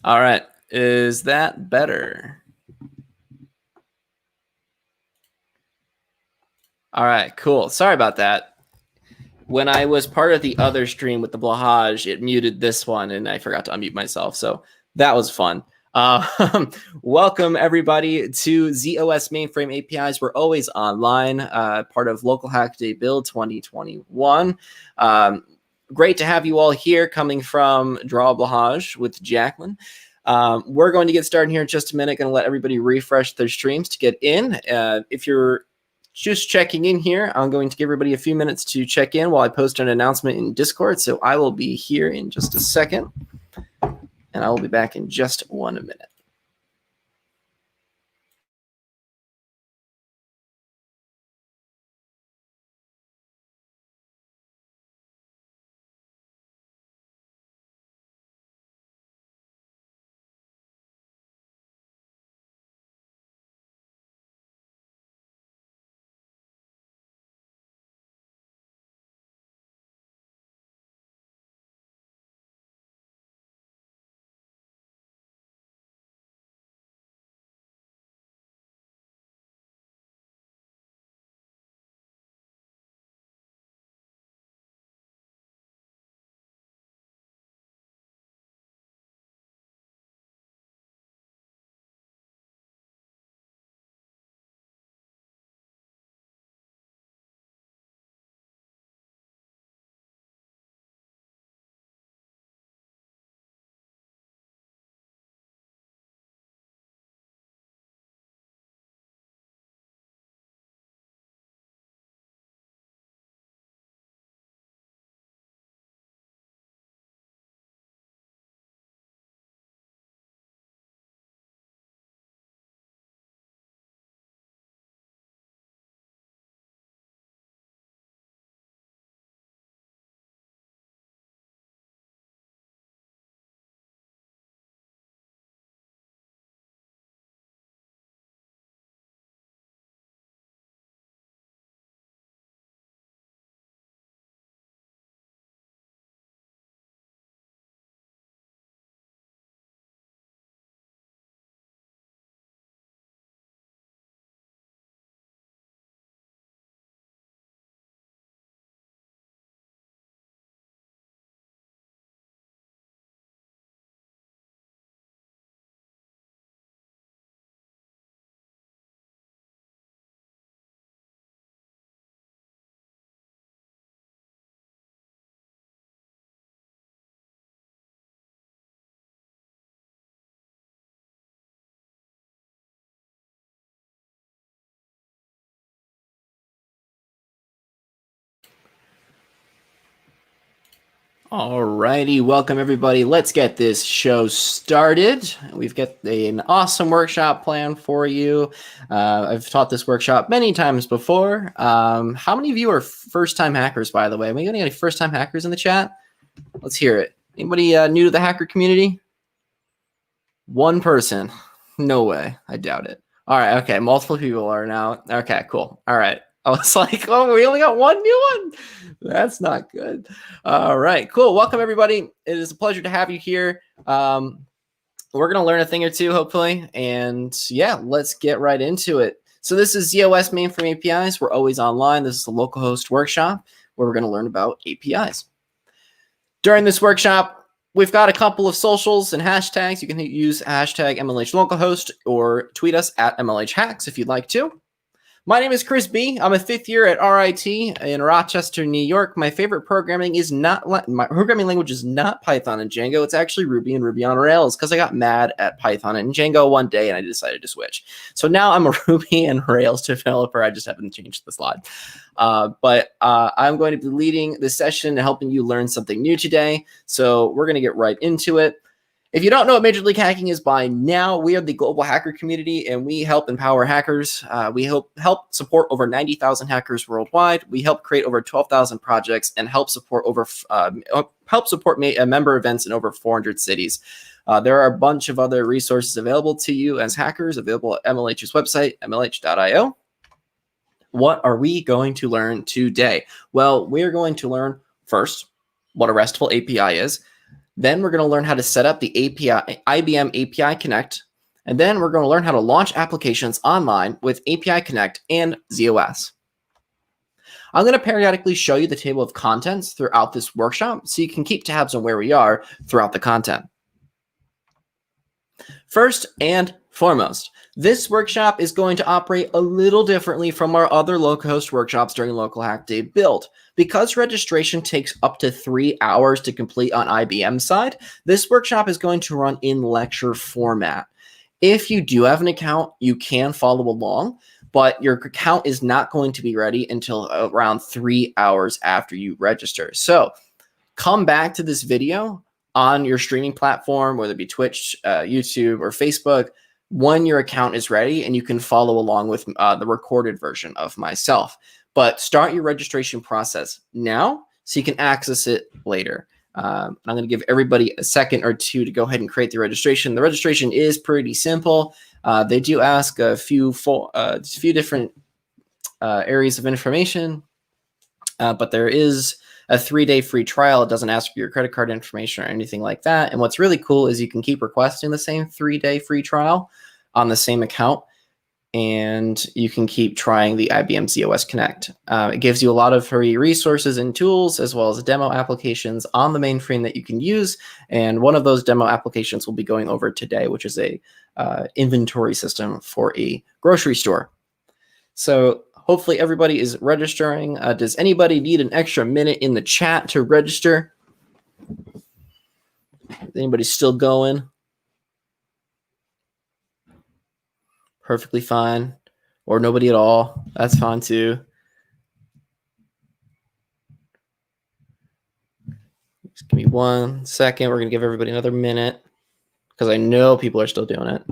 All right. Is that better? All right, cool. Sorry about that. When I was part of the other stream with the Blahaj, it muted this one and I forgot to unmute myself. So that was fun. Welcome everybody to ZOS Mainframe APIs. We're always online, part of Local Hack Day Build 2021. Great to have you all here coming from Draw Blahaj with Jacqueline. We're going to get started here in just a minute. Going to let everybody refresh their streams to get in. If you're just checking in here, I'm going to give everybody a few minutes to check in while I post an announcement in Discord. So I will be here in just a second, and I will be back in just 1 minute. Alrighty, welcome everybody. Let's get this show started. We've got an awesome workshop planned for you. I've taught this workshop many times before. How many of you are first-time hackers, by the way? Are we getting any first-time hackers in the chat? Let's hear it. Anybody new to the hacker community? One person. No way. I doubt it. All right. Okay. Multiple people are now. Okay, cool. All right. I was like, oh, we only got one new one. That's not good. All right, cool. Welcome, everybody. It is a pleasure to have you here. We're going to learn a thing or two, hopefully. And yeah, let's get right into it. So this is ZOS Mainframe APIs. We're always online. This is a localhost workshop where we're going to learn about APIs. During this workshop, we've got a couple of socials and hashtags. You can use hashtag MLHLocalhost or tweet us at MLHHacks if you'd like to. My name is Chris B. I'm a fifth year at RIT in Rochester, New York. My favorite programming language is not Python and Django. It's actually Ruby and Ruby on Rails because I got mad at Python and Django one day and I decided to switch. So now I'm a Ruby and Rails developer. I just haven't changed the slide. But I'm going to be leading this session and helping you learn something new today. So we're going to get right into it. If you don't know what Major League Hacking is by now, we are the global hacker community, and we help empower hackers. We help support over 90,000 hackers worldwide. We help create over 12,000 projects and help support member events in over 400 cities. There are a bunch of other resources available to you as hackers, available at MLH's website, mlh.io. What are we going to learn today? Well, we are going to learn first what a RESTful API is. Then we're going to learn how to set up the API, IBM API Connect. And then we're going to learn how to launch applications online with API Connect and ZOS. I'm going to periodically show you the table of contents throughout this workshop so you can keep tabs on where we are throughout the content. First and foremost, this workshop is going to operate a little differently from our other localhost workshops during Local Hack Day build. Because registration takes up to 3 hours to complete on IBM's side, this workshop is going to run in lecture format. If you do have an account, you can follow along, but your account is not going to be ready until around 3 hours after you register. So come back to this video on your streaming platform, whether it be Twitch, YouTube, or Facebook, when your account is ready, and you can follow along with the recorded version of myself. But start your registration process now so you can access it later. I'm going to give everybody a second or two to go ahead and create the registration. The registration is pretty simple. They do ask a few different areas of information, but there is a 3-day free trial. It doesn't ask for your credit card information or anything like that. And what's really cool is you can keep requesting the same 3-day free trial on the same account, and you can keep trying the IBM ZOS Connect. It gives you a lot of free resources and tools, as well as demo applications on the mainframe that you can use. And one of those demo applications we'll be going over today, which is a inventory system for a grocery store. So hopefully everybody is registering. Does anybody need an extra minute in the chat to register? Is anybody still going? Perfectly fine. Or nobody at all. That's fine too. Just give me 1 second. We're going to give everybody another minute because I know people are still doing it.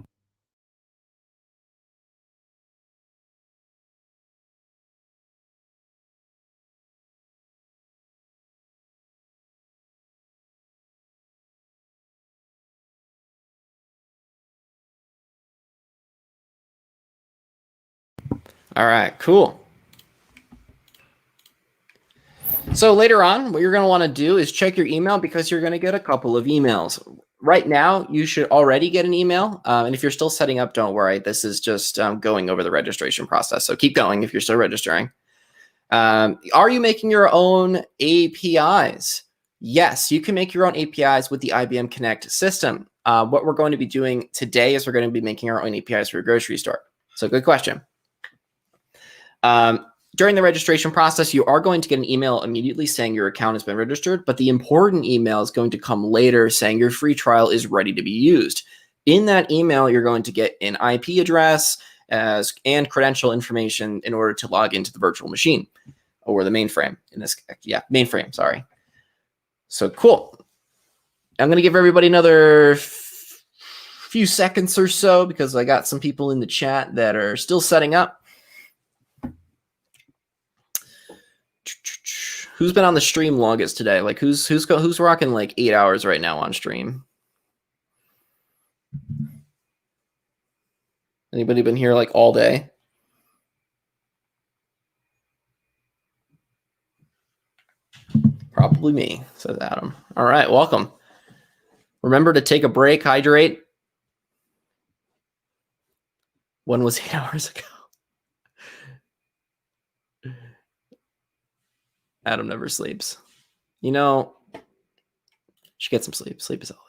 All right, cool. So later on, what you're going to want to do is check your email because you're going to get a couple of emails. Right now, you should already get an email. And if you're still setting up, don't worry. This is just going over the registration process. So keep going if you're still registering. Are you making your own APIs? Yes, you can make your own APIs with the IBM Connect system. What we're going to be doing today is we're going to be making our own APIs for a grocery store. So good question. During the registration process, you are going to get an email immediately saying your account has been registered, but the important email is going to come later saying your free trial is ready to be used. In that email, you're going to get an IP address and credential information in order to log into the virtual machine or the mainframe. Mainframe, sorry. So cool. I'm going to give everybody another few seconds or so because I got some people in the chat that are still setting up. Who's been on the stream longest today? Like who's rocking like 8 hours right now on stream? Anybody been here like all day? Probably me, says Adam. All right, welcome. Remember to take a break, hydrate. When was 8 hours ago? Adam never sleeps. You know, should get some sleep. Sleep is healthy.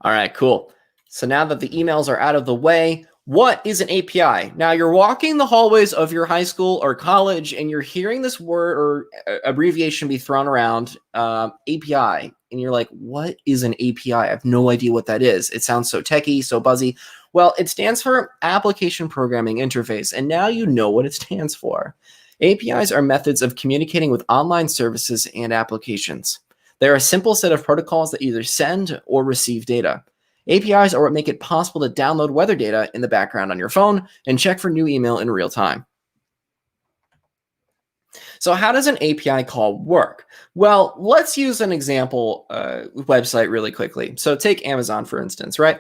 All right, cool. So now that the emails are out of the way, what is an API? Now you're walking the hallways of your high school or college and you're hearing this word or abbreviation be thrown around, API. And you're like, what is an API? I have no idea what that is. It sounds so techie, so buzzy. Well, it stands for Application Programming Interface. And now you know what it stands for. APIs are methods of communicating with online services and applications. They're a simple set of protocols that either send or receive data. APIs are what make it possible to download weather data in the background on your phone and check for new email in real time. So how does an API call work? Well, let's use an example website really quickly. So take Amazon, for instance, right?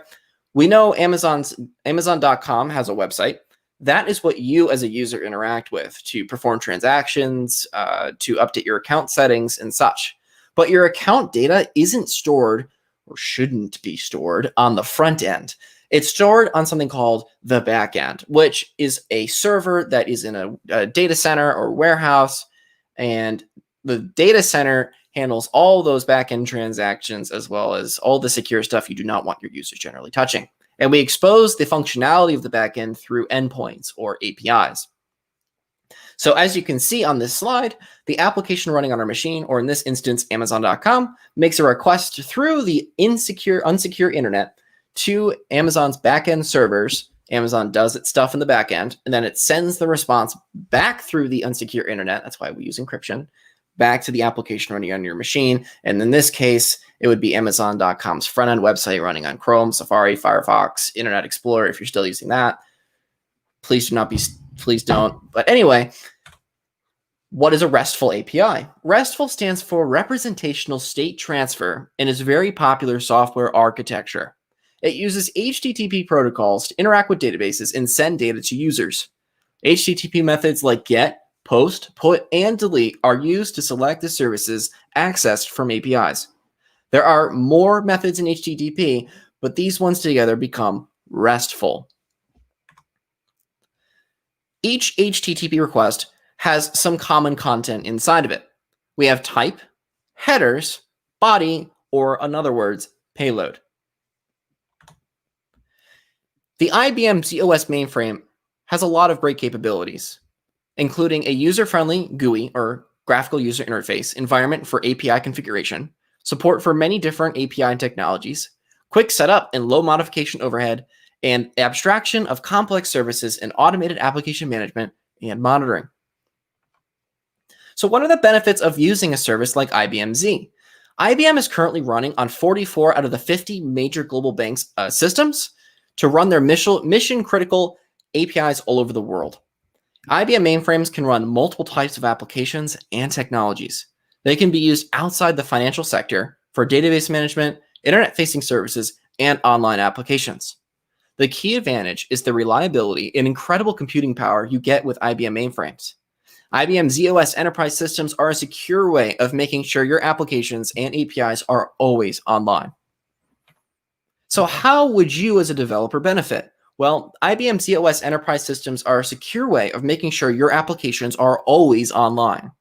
We know Amazon.com has a website. That is what you as a user interact with to perform transactions, to update your account settings and such. But your account data isn't stored or shouldn't be stored on the front end. It's stored on something called the back end, which is a server that is in a data center or warehouse, and the data center handles all those back-end transactions as well as all the secure stuff you do not want your users generally touching. And we expose the functionality of the backend through endpoints or APIs. So as you can see on this slide, the application running on our machine, or in this instance, Amazon.com, makes a request through the unsecure internet to Amazon's backend servers. Amazon does its stuff in the backend, and then it sends the response back through the unsecure internet. That's why we use encryption, back to the application running on your machine. And in this case, it would be Amazon.com's front-end website running on Chrome, Safari, Firefox, Internet Explorer, if you're still using that. Please don't. But anyway, what is a RESTful API? RESTful stands for Representational State Transfer and is a very popular software architecture. It uses HTTP protocols to interact with databases and send data to users. HTTP methods like GET, POST, PUT, and DELETE are used to select the services accessed from APIs. There are more methods in HTTP, but these ones together become RESTful. Each HTTP request has some common content inside of it. We have type, headers, body, or in other words, payload. The IBM ZOS mainframe has a lot of great capabilities, including a user-friendly GUI, or graphical user interface, environment for API configuration, support for many different API technologies, quick setup and low modification overhead, and abstraction of complex services and automated application management and monitoring. So what are the benefits of using a service like IBM Z? IBM is currently running on 44 out of the 50 major global banks systems to run their mission-critical APIs all over the world. IBM mainframes can run multiple types of applications and technologies. They can be used outside the financial sector for database management, internet-facing services, and online applications. The key advantage is the reliability and incredible computing power you get with IBM mainframes. IBM ZOS enterprise systems are a secure way of making sure your applications and APIs are always online. So how would you as a developer benefit? Well, IBM ZOS enterprise systems are a secure way of making sure your applications are always online.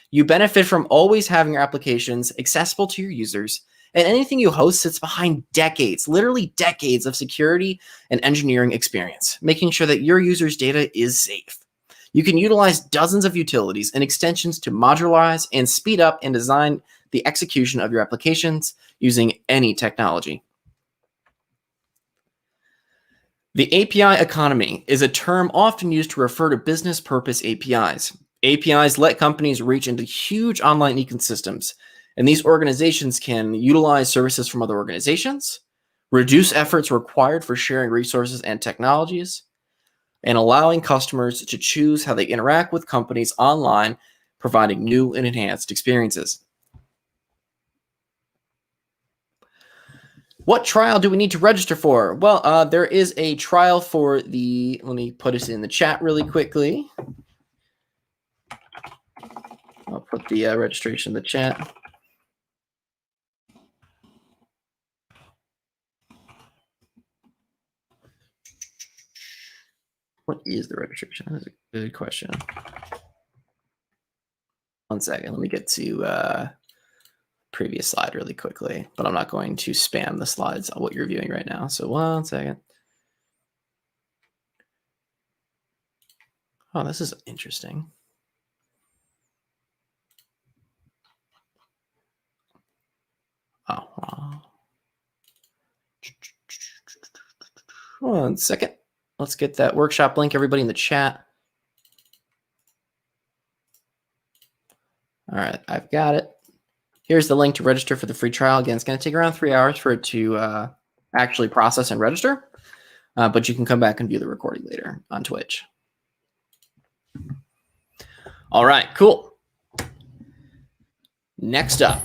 You benefit from always having your applications accessible to your users, and anything you host sits behind decades, literally decades of security and engineering experience, making sure that your users' data is safe. You can utilize dozens of utilities and extensions to modularize and speed up and design the execution of your applications using any technology. The API economy is a term often used to refer to business purpose APIs. APIs let companies reach into huge online ecosystems, and these organizations can utilize services from other organizations, reduce efforts required for sharing resources and technologies, and allowing customers to choose how they interact with companies online, providing new and enhanced experiences. What trial do we need to register for? Well, there is a trial for the, let me put it in the chat really quickly. I'll put the registration in the chat. What is the registration? That's a good question. One second, let me get to previous slide really quickly, but I'm not going to spam the slides on what you're viewing right now. So 1 second. Oh, this is interesting. Oh, wow. 1 second. Let's get that workshop link, everybody in the chat. All right, I've got it. Here's the link to register for the free trial. Again, it's going to take around 3 hours for it to actually process and register, but you can come back and view the recording later on Twitch. All right, cool. Next up,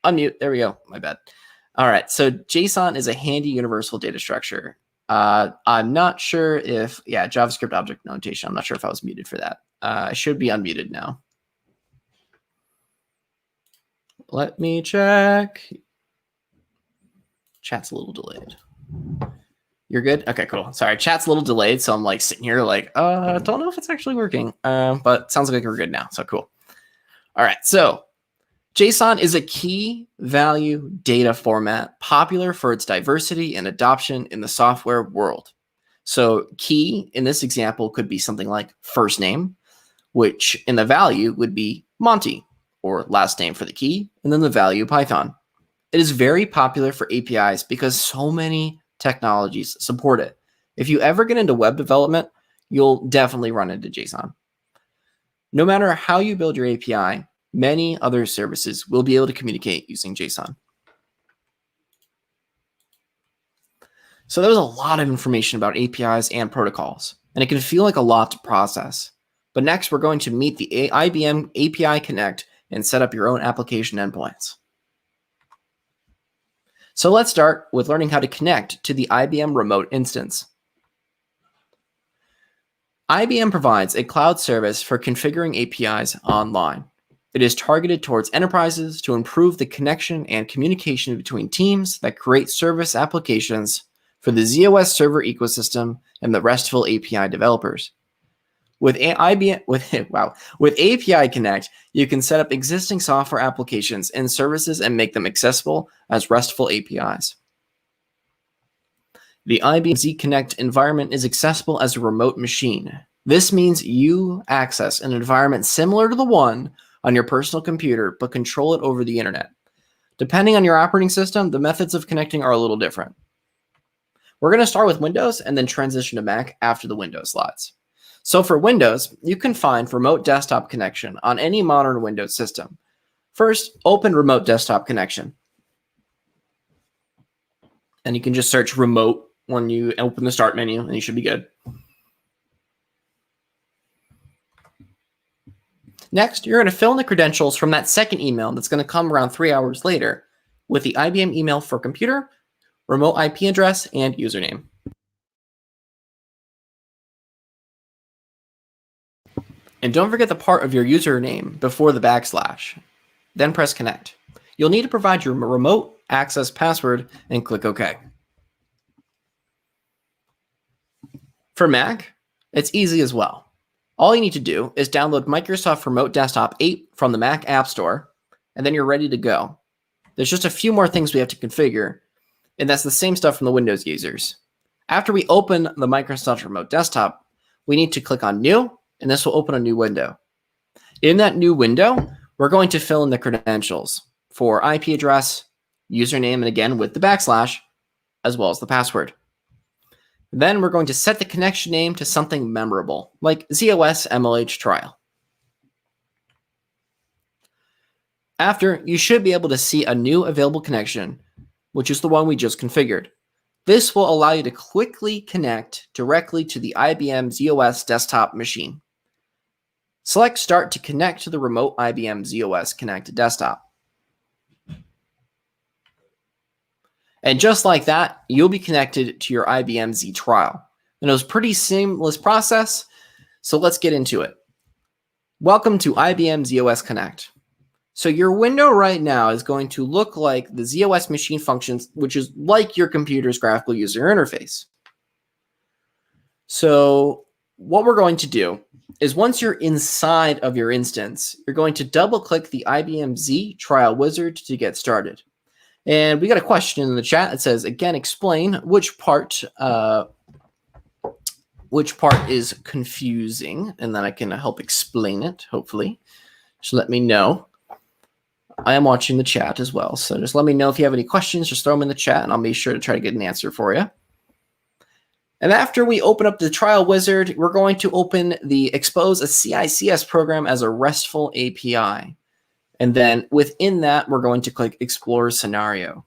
unmute. There we go. My bad. All right. So JSON is a handy universal data structure. I'm not sure if, JavaScript object notation. I'm not sure if I was muted for that. I should be unmuted now. Let me check. Chat's a little delayed. You're good? Okay, cool. Sorry, chat's a little delayed, so I'm like sitting here like, don't know if it's actually working, but sounds like we're good now, so cool. All right, so JSON is a key value data format popular for its diversity and adoption in the software world. So key in this example could be something like first name, which in the value would be Monty, or last name for the key, and then the value Python. It is very popular for APIs because so many technologies support it. If you ever get into web development, you'll definitely run into JSON. No matter how you build your API, many other services will be able to communicate using JSON. So there's a lot of information about APIs and protocols, and it can feel like a lot to process. But next, we're going to meet the IBM API Connect and set up your own application endpoints. So let's start with learning how to connect to the IBM remote instance. IBM provides a cloud service for configuring APIs online. It is targeted towards enterprises to improve the connection and communication between teams that create service applications for the ZOS server ecosystem and the RESTful API developers. With API Connect, you can set up existing software applications and services and make them accessible as RESTful APIs. The IBM Z Connect environment is accessible as a remote machine. This means you access an environment similar to the one on your personal computer, but control it over the internet. Depending on your operating system, the methods of connecting are a little different. We're going to start with Windows and then transition to Mac after the Windows slides. So for Windows, you can find remote desktop connection on any modern Windows system. First, open remote desktop connection. And you can just search remote when you open the start menu and you should be good. Next, you're going to fill in the credentials from that second email that's going to come around 3 hours later with the IBM email for computer, remote IP address, and username. And don't forget the part of your username before the backslash. Then press connect. You'll need to provide your remote access password and click OK. For Mac, it's easy as well. All you need to do is download Microsoft Remote Desktop 8 from the Mac App Store, and then you're ready to go. There's just a few more things we have to configure, and that's the same stuff from the Windows users. After we open the Microsoft Remote Desktop, we need to click on New, and this will open a new window. In that new window, we're going to fill in the credentials for IP address, username, and again with the backslash, as well as the password. Then we're going to set the connection name to something memorable, like ZOS MLH Trial. After, you should be able to see a new available connection, which is the one we just configured. This will allow you to quickly connect directly to the IBM ZOS desktop machine. Select Start to connect to the remote IBM ZOS Connect desktop. And just like that, you'll be connected to your IBM Z trial. And it was a pretty seamless process, so let's get into it. Welcome to IBM ZOS Connect. So your window right now is going to look like the ZOS machine functions, which is like your computer's graphical user interface. So what we're going to do is once you're inside of your instance, you're going to double click the IBM Z trial wizard to get started. And we got a question in the chat that says, again, explain which part is confusing, and then I can help explain it, hopefully. Just let me know. I am watching the chat as well, so just let me know if you have any questions. Just throw them in the chat, and I'll be sure to try to get an answer for you. And after we open up the trial wizard, we're going to open the expose a CICS program as a RESTful API. And then within that, we're going to click Explore Scenario.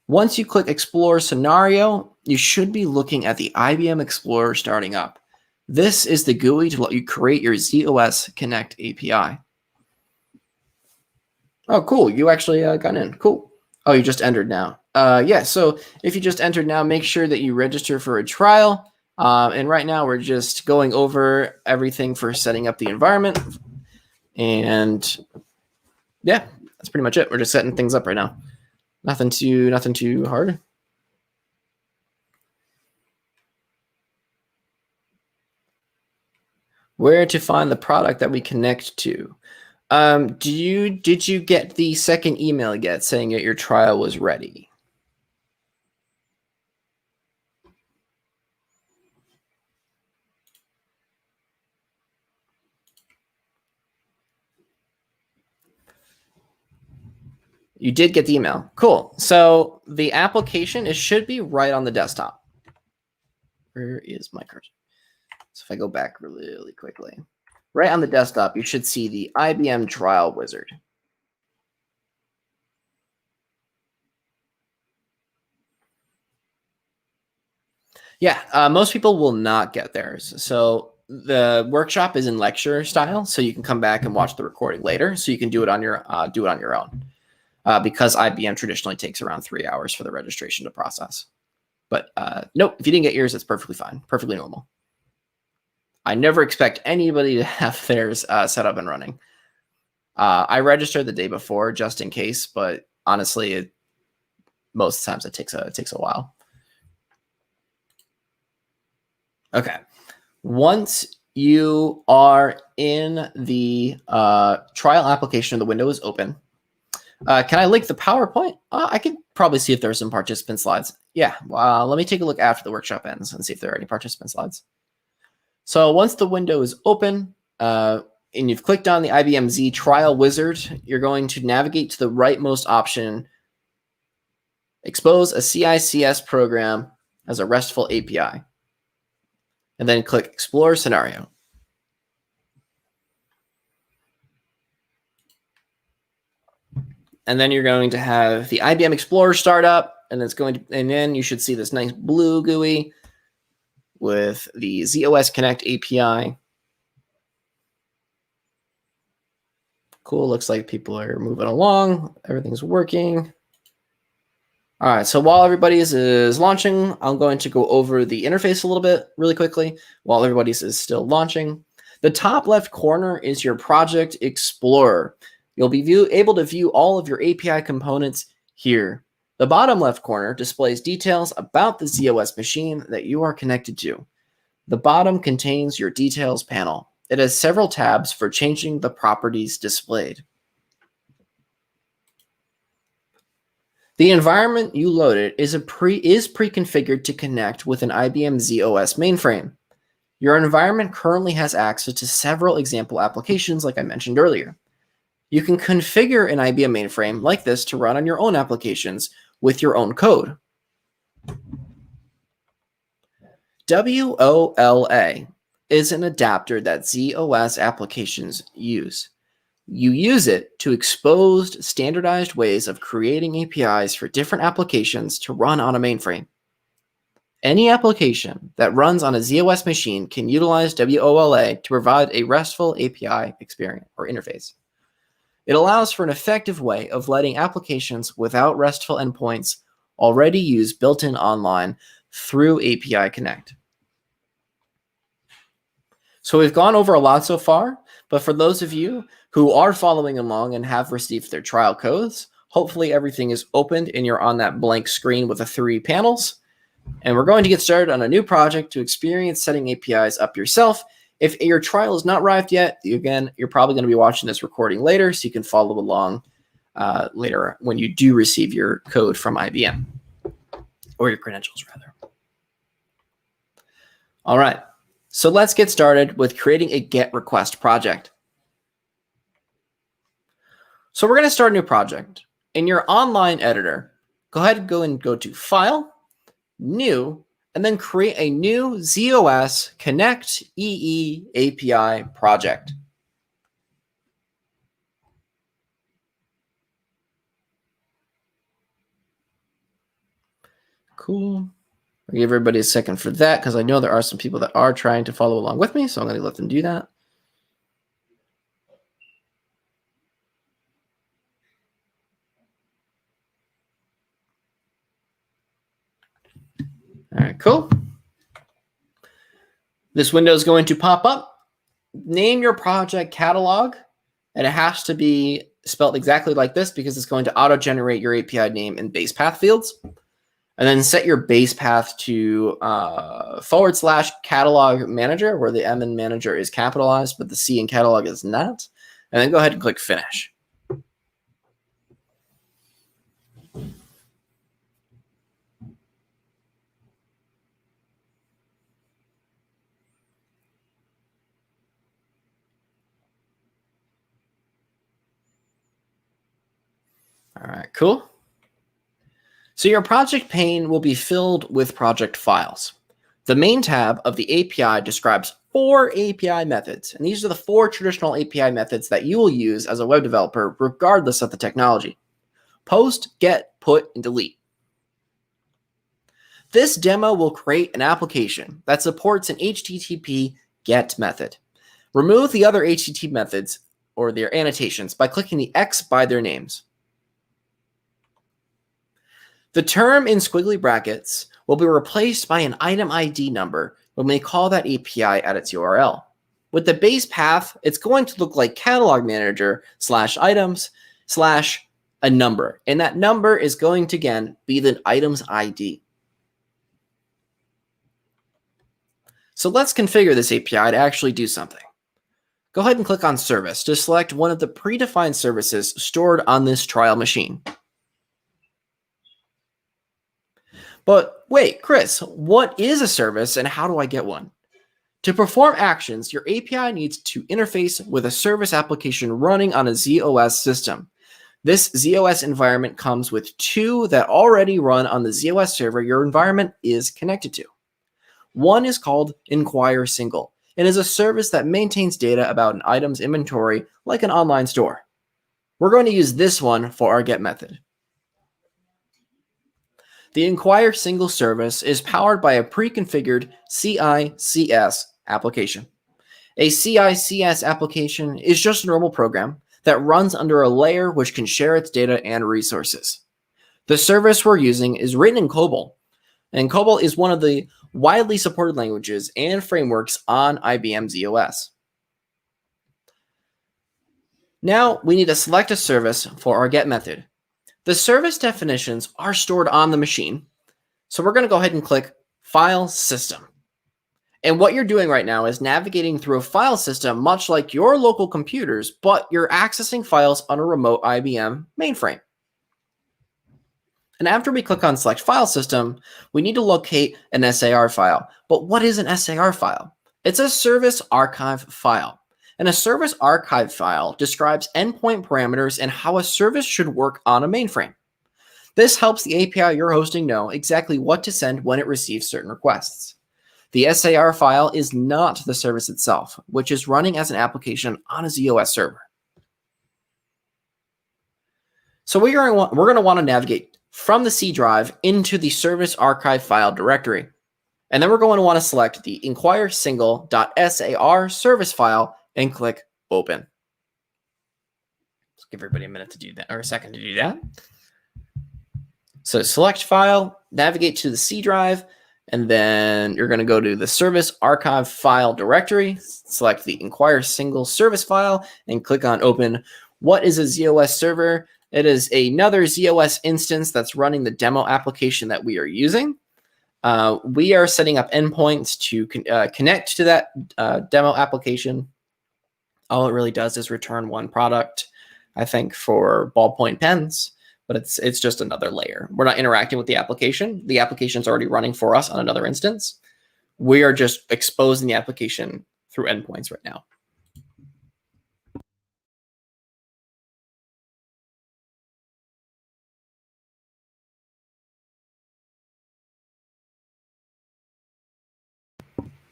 Once you click Explore Scenario, you should be looking at the IBM Explorer starting up. This is the GUI to let you create your ZOS Connect API. Oh, cool. You actually got in. Cool. Oh, you just entered now. Yeah, so if you just entered now, make sure that you register for a trial. And right now we're just going over everything for setting up the environment. And yeah, that's pretty much it. We're just setting things up right now. Nothing too hard. Where to find the product that we connect to? Did you get the second email yet saying that your trial was ready? You did get the email. Cool. So the application, it should be right on the desktop. Where is my cursor? So if I go back really quickly, right on the desktop, you should see the IBM Trial Wizard. Yeah, most people will not get theirs. So the workshop is in lecture style, so you can come back and watch the recording later. So you can do it on your own. Because IBM traditionally takes around 3 hours for the registration to process. But nope, if you didn't get yours, it's perfectly fine, perfectly normal. I never expect anybody to have theirs set up and running. I registered the day before just in case, but honestly, most times it takes a while. Okay, once you are in the trial application, the window is open. Can I link the PowerPoint? I could probably see if there are some participant slides. Yeah, let me take a look after the workshop ends and see if there are any participant slides. So once the window is open and you've clicked on the IBM Z Trial Wizard, you're going to navigate to the rightmost option, expose a CICS program as a RESTful API, and then click Explore Scenario. And then you're going to have the IBM Explorer start up, and then you should see this nice blue GUI with the ZOS Connect API. Cool, looks like people are moving along. Everything's working. All right, so while everybody is launching, I'm going to go over the interface a little bit really quickly while everybody is still launching. The top left corner is your Project Explorer. You'll be able to view all of your API components here. The bottom left corner displays details about the ZOS machine that you are connected to. The bottom contains your details panel. It has several tabs for changing the properties displayed. The environment you loaded is pre-configured to connect with an IBM ZOS mainframe. Your environment currently has access to several example applications like I mentioned earlier. You can configure an IBM mainframe like this to run on your own applications with your own code. WOLA is an adapter that ZOS applications use. You use it to expose standardized ways of creating APIs for different applications to run on a mainframe. Any application that runs on a ZOS machine can utilize WOLA to provide a RESTful API experience or interface. It allows for an effective way of letting applications without RESTful endpoints already use built-in online through API Connect. So we've gone over a lot so far, but for those of you who are following along and have received their trial codes, hopefully everything is opened and you're on that blank screen with the 3 panels. And we're going to get started on a new project to experience setting APIs up yourself. If your trial is not arrived yet, again, you're probably going to be watching this recording later, so you can follow along later when you do receive your code from IBM, or your credentials, rather. All right, so let's get started with creating a GET request project. So we're going to start a new project. In your online editor, go ahead and go to File, New, and then create a new ZOS Connect EE API project. Cool. I'll give everybody a second for that because I know there are some people that are trying to follow along with me, so I'm going to let them do that. All right, cool. This window is going to pop up. Name your project catalog, and it has to be spelled exactly like this because it's going to auto-generate your API name in base path fields. And then set your base path to /catalog manager, where the M in manager is capitalized, but the C in catalog is not. And then go ahead and click finish. All right, cool. So your project pane will be filled with project files. The main tab of the API describes 4 API methods, and these are the 4 traditional API methods that you will use as a web developer regardless of the technology. Post, get, put, and delete. This demo will create an application that supports an HTTP GET method. Remove the other HTTP methods or their annotations by clicking the X by their names. The term in squiggly brackets will be replaced by an item ID number when we call that API at its URL. With the base path, it's going to look like catalog manager /items/ a number. And that number is going to, again, be the item's ID. So let's configure this API to actually do something. Go ahead and click on Service to select one of the predefined services stored on this trial machine. But wait, Chris, what is a service and how do I get one? To perform actions, your API needs to interface with a service application running on a ZOS system. This ZOS environment comes with 2 that already run on the ZOS server your environment is connected to. One is called Inquire Single and is a service that maintains data about an item's inventory like an online store. We're going to use this one for our get method. The Inquire Single service is powered by a pre-configured CI/CS application. A CI/CS application is just a normal program that runs under a layer which can share its data and resources. The service we're using is written in COBOL, and COBOL is one of the widely supported languages and frameworks on IBM ZOS. Now we need to select a service for our get method. The service definitions are stored on the machine, so we're going to go ahead and click File System. And what you're doing right now is navigating through a file system much like your local computers, but you're accessing files on a remote IBM mainframe. And after we click on Select File System, we need to locate an SAR file. But what is an SAR file? It's a service archive file. And a service archive file describes endpoint parameters and how a service should work on a mainframe. This helps the API you're hosting know exactly what to send when it receives certain requests. The SAR file is not the service itself, which is running as an application on a ZOS server. So we're going to want to navigate from the C drive into the service archive file directory. And then we're going to want to select the inquire single.sar service file and click Open. Let's give everybody a minute to do that, or a second to do that. So select file, navigate to the C drive, and then you're going to go to the service archive file directory, select the inquire single service file, and click on Open. What is a ZOS server? It is another ZOS instance that's running the demo application that we are using. We are setting up endpoints to connect to that demo application. All it really does is return one product, I think, for ballpoint pens, but it's just another layer. We're not interacting with the application. The application's already running for us on another instance. We are just exposing the application through endpoints right now.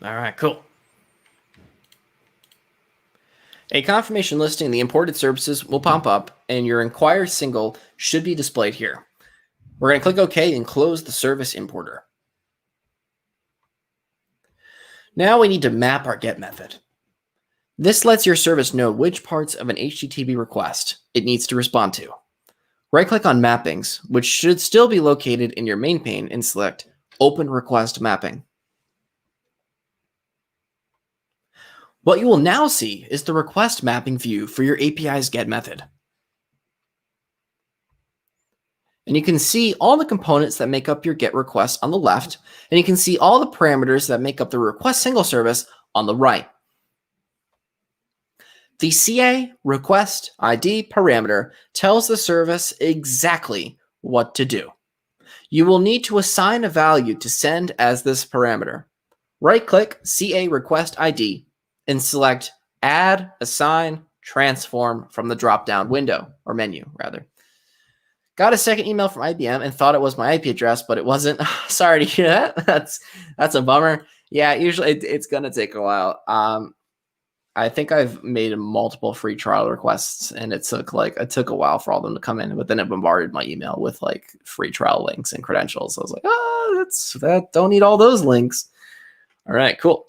All right, cool. A confirmation listing of the imported services will pop up, and your Inquire single should be displayed here. We're going to click OK and close the service importer. Now we need to map our get method. This lets your service know which parts of an HTTP request it needs to respond to. Right-click on Mappings, which should still be located in your main pane, and select open request mapping. What you will now see is the request mapping view for your API's GET method. And you can see all the components that make up your GET request on the left, and you can see all the parameters that make up the request single service on the right. The CA request ID parameter tells the service exactly what to do. You will need to assign a value to send as this parameter. Right-click CA request ID and select Add, Assign, Transform from the drop-down window, or menu, rather. Got a second email from IBM and thought it was my IP address, but it wasn't. Sorry to hear that. That's a bummer. Yeah, usually it's going to take a while. I think I've made multiple free trial requests, and it took a while for all of them to come in, but then it bombarded my email with like free trial links and credentials. I was like, that don't need all those links. All right, cool.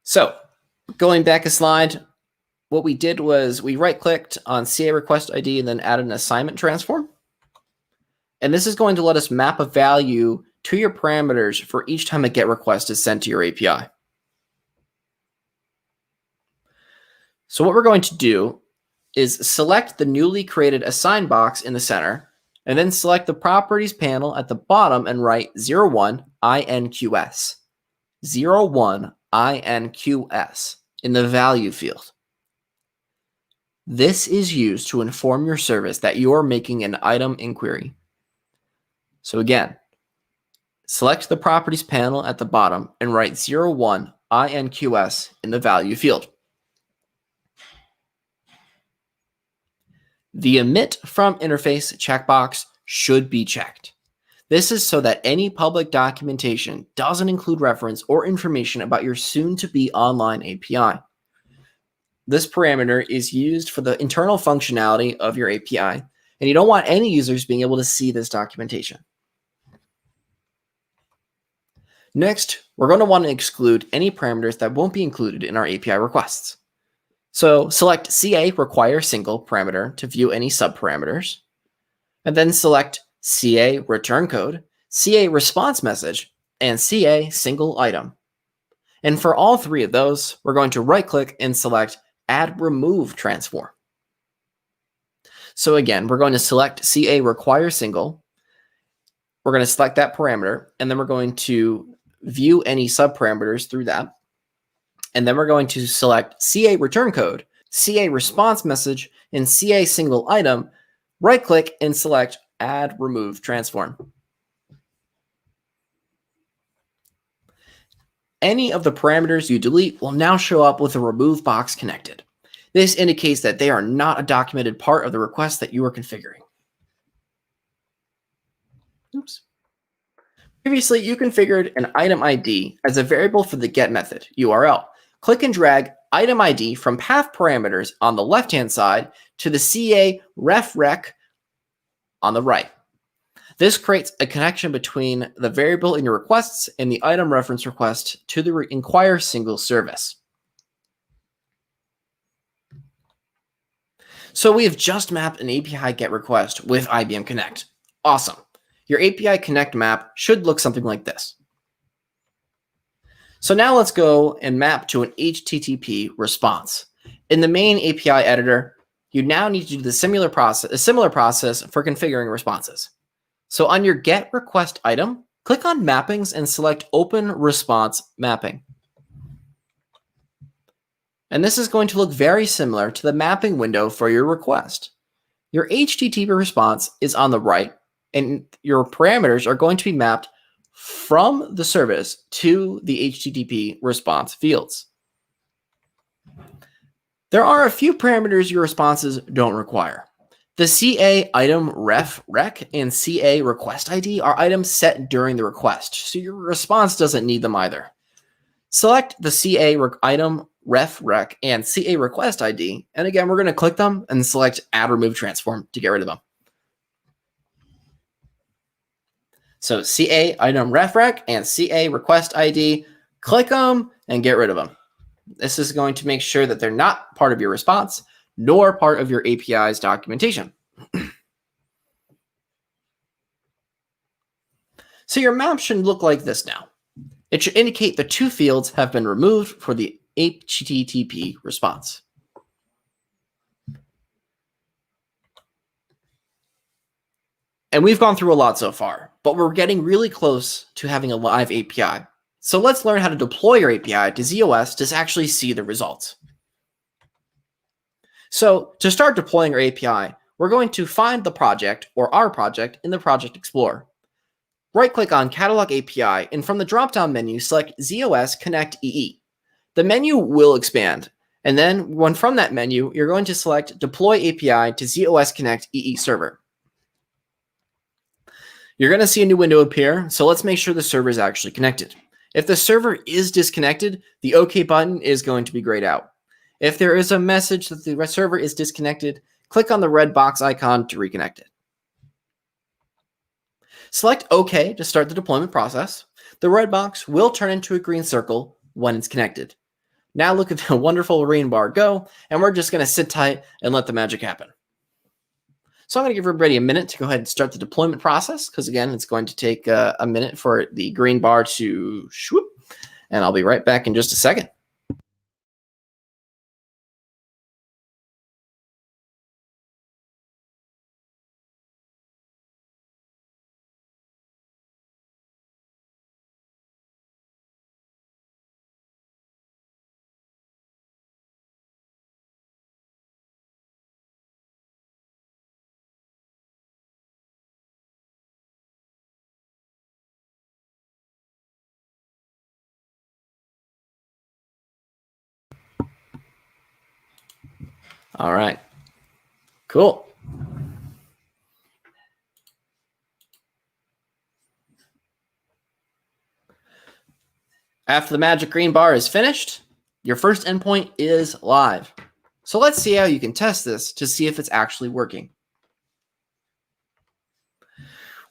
So going back a slide, what we did was we right-clicked on CA request ID and then added an assignment transform. And this is going to let us map a value to your parameters for each time a GET request is sent to your API. So what we're going to do is select the newly created assign box in the center, and then select the properties panel at the bottom and write 01 INQS. 01 INQS in the value field. This is used to inform your service that you're making an item inquiry. So again, select the properties panel at the bottom and write 01 INQS in the value field. The Emit from Interface checkbox should be checked. This is so that any public documentation doesn't include reference or information about your soon-to-be online API. This parameter is used for the internal functionality of your API, and you don't want any users being able to see this documentation. Next, we're going to want to exclude any parameters that won't be included in our API requests. So select CA require single parameter to view any subparameters, and then select CA return code, CA response message, and CA single item. And for all three of those, we're going to right-click and select Add Remove Transform. So again, we're going to select CA require single. We're going to select that parameter, and then we're going to view any subparameters through that. And then we're going to select CA return code, CA response message, and CA single item. Right-click and select Add Remove Transform. Any of the parameters you delete will now show up with a remove box connected. This indicates that they are not a documented part of the request that you are configuring. Oops. Previously, you configured an item ID as a variable for the GET method, URL. Click and drag item ID from path parameters on the left-hand side to the CA ref rec on the right. This creates a connection between the variable in your requests and the item reference request to the inquire single service. So we have just mapped an API GET request with IBM Connect. Awesome. Your API Connect map should look something like this. So now let's go and map to an HTTP response. In the main API editor, you now need to do a similar process for configuring responses. So on your GET request item, click on Mappings and select Open Response Mapping. And this is going to look very similar to the mapping window for your request. Your HTTP response is on the right, and your parameters are going to be mapped from the service to the HTTP response fields. There are a few parameters your responses don't require. The CA item ref rec and CA request ID are items set during the request, so your response doesn't need them either. Select the CA item ref rec and CA request ID, and again, we're going to click them and select Add Remove Transform to get rid of them. So CA item ref rec and CA request ID, click them and get rid of them. This is going to make sure that they're not part of your response, nor part of your API's documentation. So your map should look like this now. It should indicate the two fields have been removed for the HTTP response. And we've gone through a lot so far, but we're getting really close to having a live API. So let's learn how to deploy your API to z/OS to actually see the results. So to start deploying our API, we're going to find the project or our project in the Project Explorer. Right-click on Catalog API, and from the drop-down menu, select z/OS Connect EE. The menu will expand, and then from that menu, you're going to select Deploy API to z/OS Connect EE Server. You're going to see a new window appear, so let's make sure the server is actually connected. If the server is disconnected, the OK button is going to be grayed out. If there is a message that the server is disconnected, click on the red box icon to reconnect it. Select OK to start the deployment process. The red box will turn into a green circle when it's connected. Now look at the wonderful green bar go, and we're just going to sit tight and let the magic happen. So I'm going to give everybody a minute to go ahead and start the deployment process, because again, it's going to take a minute for the green bar to swoop, and I'll be right back in just a second. All right, cool. After the magic green bar is finished, your first endpoint is live. So let's see how you can test this to see if it's actually working.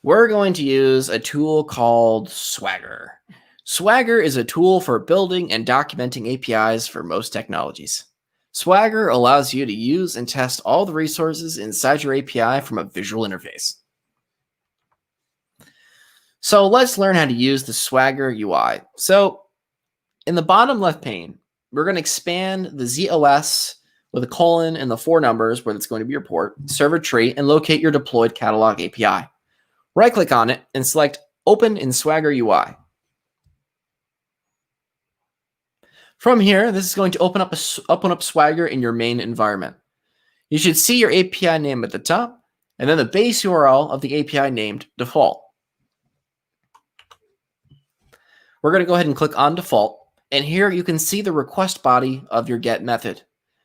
We're going to use a tool called Swagger. Swagger is a tool for building and documenting APIs for most technologies. Swagger allows you to use and test all the resources inside your API from a visual interface. So let's learn how to use the Swagger UI. So in the bottom left pane, we're going to expand the z/OS with a colon and the 4 numbers where it's going to be your port, server tree, and locate your deployed catalog API. Right-click on it and select Open in Swagger UI. From here, this is going to open up Swagger in your main environment. You should see your API name at the top, and then the base URL of the API named default. We're going to go ahead and click on default, and here you can see the request body of your get method.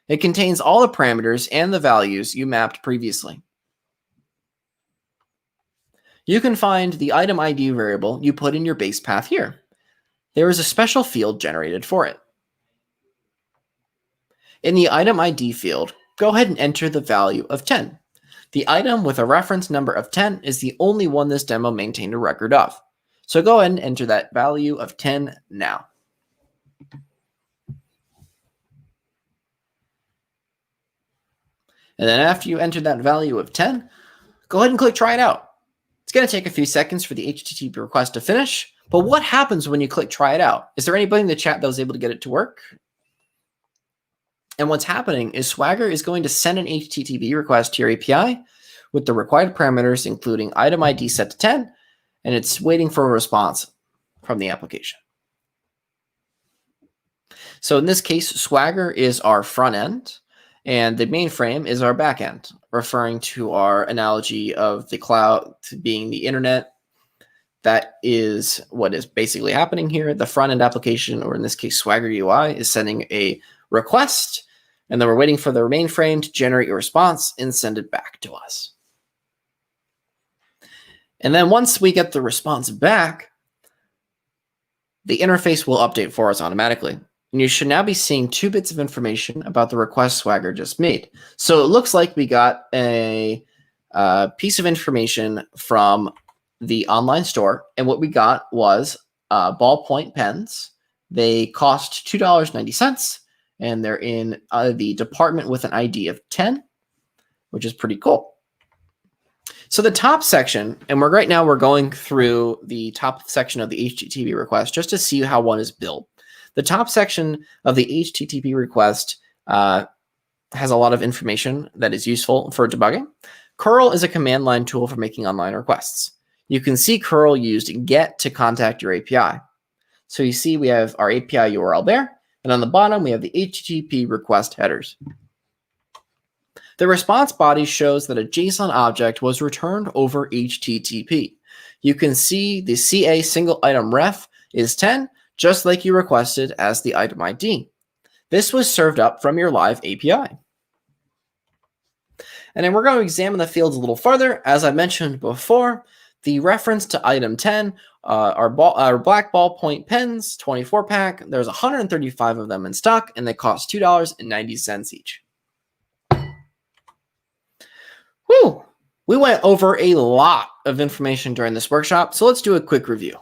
It contains all the parameters and the values you mapped previously. You can find the item ID variable you put in your base path here. There is a special field generated for it. In the item ID field, go ahead and enter the value of 10. The item with a reference number of 10 is the only one this demo maintained a record of. So go ahead and enter that value of 10 now. And then after you enter that value of 10, go ahead and click try it out. It's going to take a few seconds for the HTTP request to finish, but what happens when you click try it out? Is there anybody in the chat that was able to get it to work? And what's happening is Swagger is going to send an HTTP request to your API with the required parameters, including item ID set to 10, and it's waiting for a response from the application. So in this case, Swagger is our front end, and the mainframe is our back end, referring to our analogy of the cloud being the internet. That is what is basically happening here. The front end application, or in this case, Swagger UI, is sending a request, and then we're waiting for the mainframe to generate a response and send it back to us. And then once we get the response back, the interface will update for us automatically. And you should now be seeing 2 bits of information about the request Swagger just made. So it looks like we got a piece of information from the online store, and what we got was ballpoint pens. They cost $2.90, and they're in the department with an ID of 10, which is pretty cool. So the top section, and right now we're going through the top section of the HTTP request just to see how one is built. The top section of the HTTP request has a lot of information that is useful for debugging. Curl is a command line tool for making online requests. You can see curl used get to contact your API. So you see we have our API URL there, and on the bottom we have the HTTP request headers. The response body shows that a JSON object was returned over HTTP. You can see the CA single item ref is 10, just like you requested as the item ID. This was served up from your live API. And then we're going to examine the fields a little further. As I mentioned before, the reference to item 10 are black ballpoint pens, 24 pack. There's 135 of them in stock, and they cost $2.90 each. Whew. We went over a lot of information during this workshop, so let's do a quick review.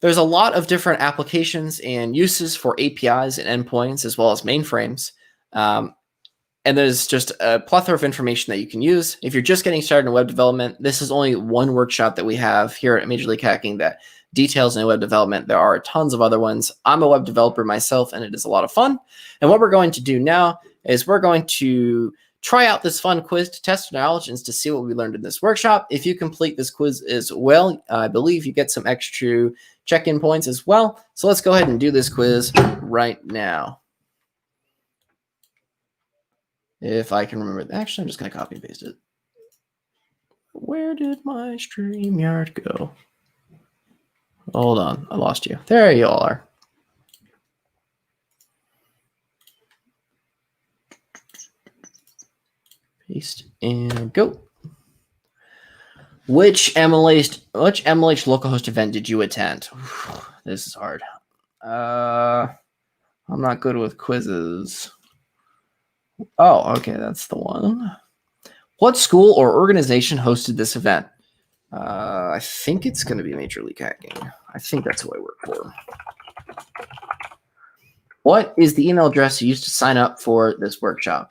There's a lot of different applications and uses for APIs and endpoints, as well as mainframes. And there's just a plethora of information that you can use. If you're just getting started in web development, this is only one workshop that we have here at Major League Hacking that details in web development. There are tons of other ones. I'm a web developer myself, and it is a lot of fun. And what we're going to do now is we're going to try out this fun quiz to test our knowledge and to see what we learned in this workshop. If you complete this quiz as well, I believe you get some extra check-in points as well. So let's go ahead and do this quiz right now. If I can remember. Actually, I'm just going to copy and paste it. Where did my StreamYard go? Hold on. I lost you. There you all are. Paste and go. Which MLH localhost event did you attend? This is hard. I'm not good with quizzes. Oh, okay, that's the one. What school or organization hosted this event? I think it's going to be Major League Hacking. I think that's who I work for. What is the email address you used to sign up for this workshop?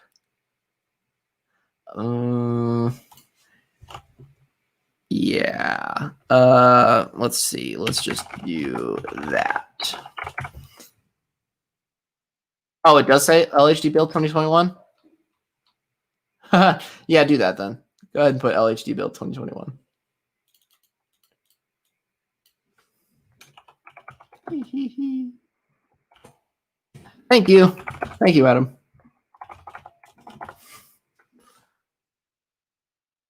Yeah. Let's see. Let's just do that. Oh, it does say LHD build 2021? Yeah, do that then. Go ahead and put LHD build 2021. Thank you. Thank you, Adam.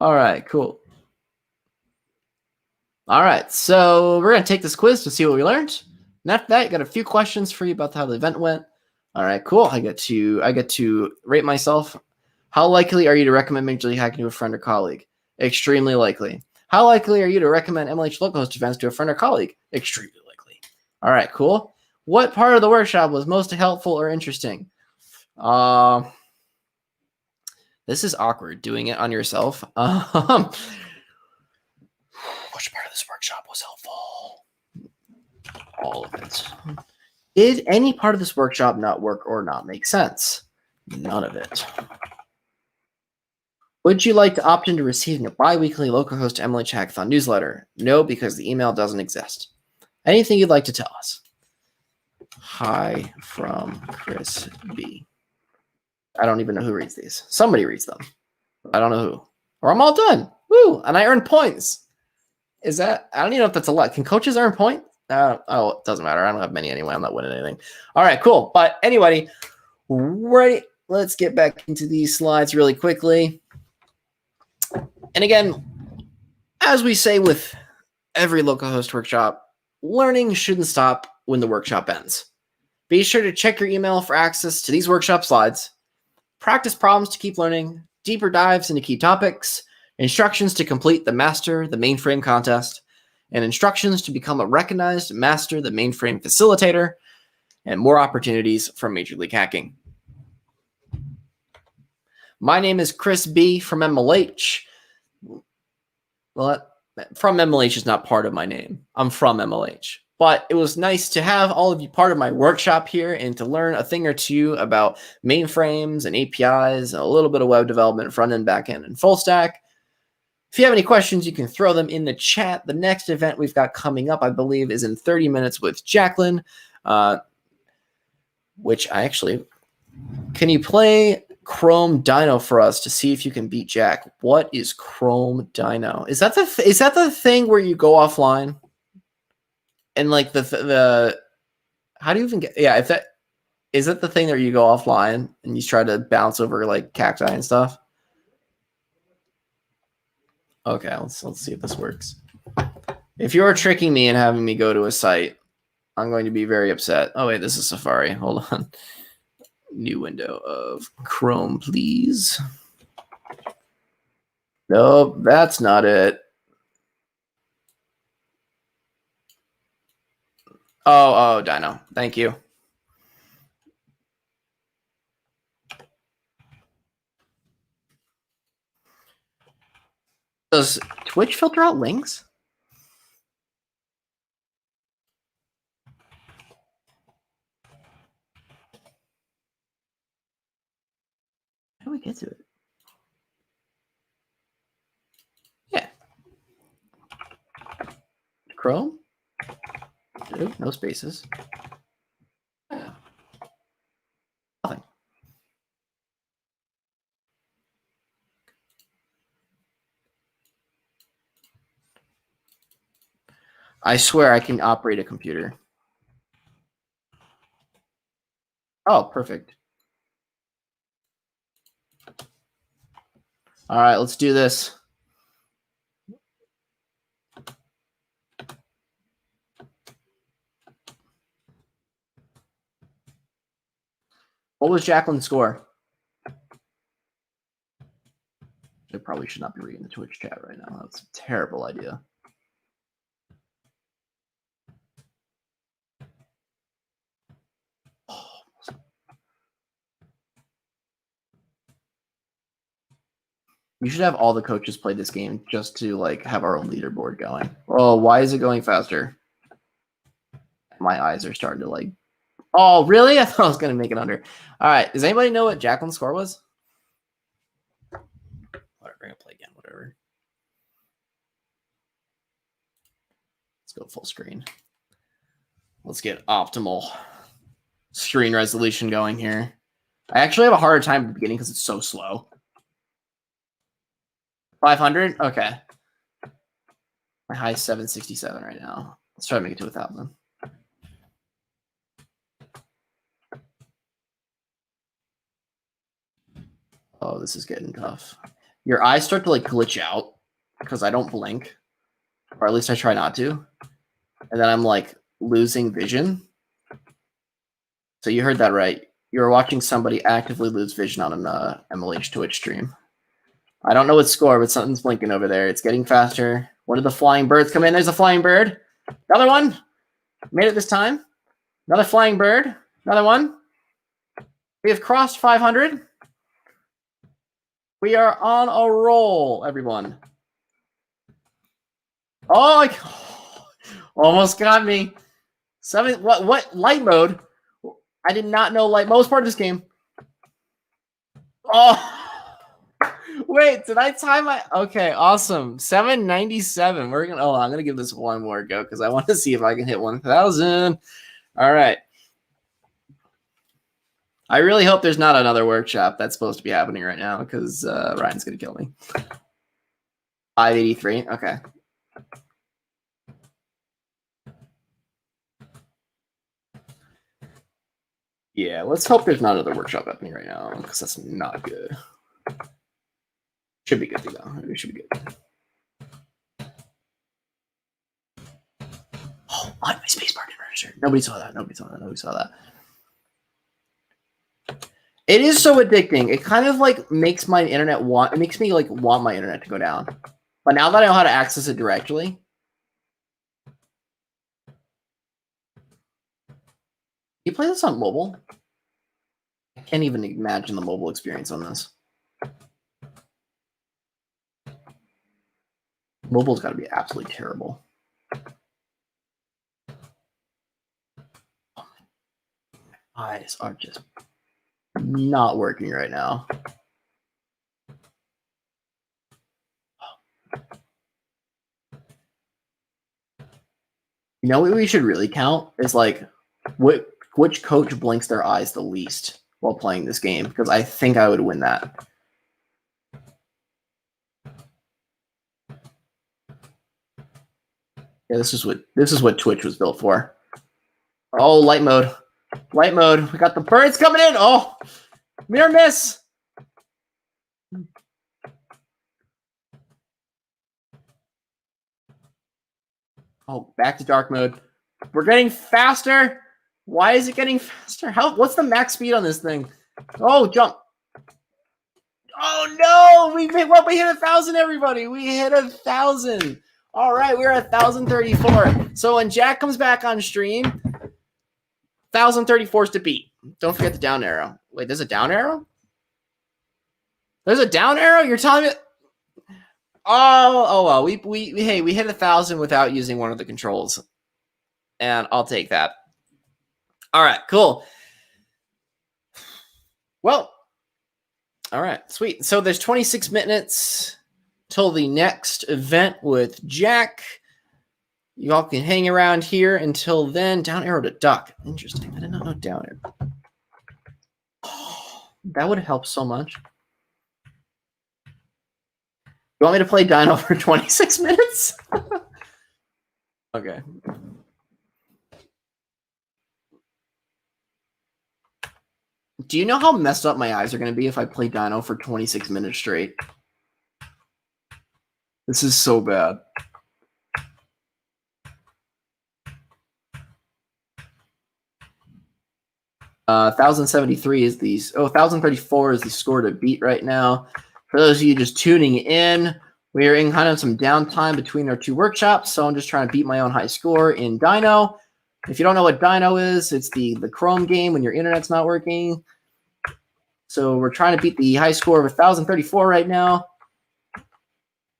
All right, cool. All right, so we're going to take this quiz to see what we learned. And after that, I got a few questions for you about how the event went. All right, cool. I get to rate myself. How likely are you to recommend Major League Hacking to a friend or colleague? Extremely likely. How likely are you to recommend MLH localhost events to a friend or colleague? Extremely likely. All right, cool. What part of the workshop was most helpful or interesting? This is awkward, doing it on yourself. Which part of this workshop was helpful? All of it. Did any part of this workshop not work or not make sense? None of it. Would you like to opt into receiving a bi-weekly localhost MLH Hackathon newsletter? No, because the email doesn't exist. Anything you'd like to tell us? Hi from Chris B. I don't even know who reads these. Somebody reads them. I don't know who. Or I'm all done. Woo! And I earn points. Is that? I don't even know if that's a lot. Can coaches earn points? Oh, it doesn't matter. I don't have many anyway. I'm not winning anything. All right, cool. But anyway, right. Let's get back into these slides really quickly. And again, as we say with every localhost workshop, learning shouldn't stop when the workshop ends. Be sure to check your email for access to these workshop slides, practice problems to keep learning, deeper dives into key topics, instructions to complete the Master the Mainframe contest, and instructions to become a recognized Master the Mainframe facilitator, and more opportunities from Major League Hacking. My name is Chris B. from MLH. Well, from MLH is not part of my name. I'm from MLH. But it was nice to have all of you part of my workshop here and to learn a thing or two about mainframes and APIs and a little bit of web development, front end, back end, and full stack. If you have any questions, you can throw them in the chat. The next event we've got coming up, I believe, is in 30 minutes with Jacqueline, which I actually... Can you play Chrome Dino for us to see if you can beat Jack? What is Chrome Dino? Is that the thing where you go offline? And like the how do you even get... Yeah, if that... Is it the thing that you go offline and you try to bounce over like cacti and stuff? Okay, let's see if this works. If you're tricking me and having me go to a site, I'm going to be very upset. Oh wait, this is Safari. Hold on. New window of Chrome, please. Nope, that's not it. Oh, Dino. Thank you. Does Twitch filter out links? How do we get to it? Yeah. Chrome? No spaces. Yeah. Nothing. I swear I can operate a computer. Oh, perfect. All right, let's do this. What was Jacqueline's score? I probably should not be reading the Twitch chat right now. That's a terrible idea. We should have all the coaches play this game just to like have our own leaderboard going. Oh, why is it going faster? My eyes are starting to like... Oh, really? I thought I was going to make it under. All right. Does anybody know what Jacqueline's score was? Whatever. I'm going to play again. Whatever. Let's go full screen. Let's get optimal screen resolution going here. I actually have a harder time at the beginning because it's so slow. 500? Okay. My high is 767 right now. Let's try to make it to 1,000. Oh, this is getting tough. Your eyes start to like glitch out because I don't blink, or at least I try not to. And then I'm like losing vision. So you heard that right. You're watching somebody actively lose vision on an MLH Twitch stream. I don't know what score, but something's blinking over there. It's getting faster. When did the flying birds come in? There's a flying bird. Another one. Made it this time. Another flying bird. Another one. We have crossed 500. We are on a roll, everyone. Oh, almost got me. What light mode? I did not know light mode was part of this game. Oh. Wait, did I time my... Okay, awesome. 797. We're gonna... Oh, I'm gonna give this one more go because I want to see if I can hit 1,000. All right. I really hope there's not another workshop that's supposed to be happening right now because Ryan's gonna kill me. 583. Okay. Yeah, let's hope there's not another workshop happening right now because that's not good. Should be good to go. We should be good. Oh, my spacebar didn't register. Nobody saw that. Nobody saw that. Nobody saw that. It is so addicting. It kind of like makes my internet want... It makes me like want my internet to go down. But now that I know how to access it directly... You play this on mobile? I can't even imagine the mobile experience on this. Mobile's got to be absolutely terrible. My eyes are just not working right now. You know what we should really count is like which coach blinks their eyes the least while playing this game, because I think I would win that. Yeah, this is what Twitch was built for. Oh, light mode. Light mode. We got the birds coming in. Oh, mirror miss. Oh, back to dark mode. We're getting faster. Why is it getting faster? What's the max speed on this thing? Oh, jump. Oh, no. We hit 1,000, everybody. We hit 1,000. All right, we're at 1,034. So when Jack comes back on stream, 1,034 is to beat. Don't forget the down arrow. Wait, there's a down arrow? There's a down arrow? You're telling me? Oh well. We hit 1,000 without using one of the controls, and I'll take that. All right, cool. Well, all right, sweet. So there's 26 minutes till the next event with Jack. You all can hang around here until then. Down arrow to duck. Interesting. I did not know down arrow. Oh, that would help so much. You want me to play Dino for 26 minutes? Okay. Do you know how messed up my eyes are going to be if I play Dino for 26 minutes straight? This is so bad. Uh, 1,073 is the 1,034 is the score to beat right now. For those of you just tuning in, we are in kind of some downtime between our two workshops, so I'm just trying to beat my own high score in Dino. If you don't know what Dino is, it's the Chrome game when your internet's not working. So we're trying to beat the high score of 1,034 right now.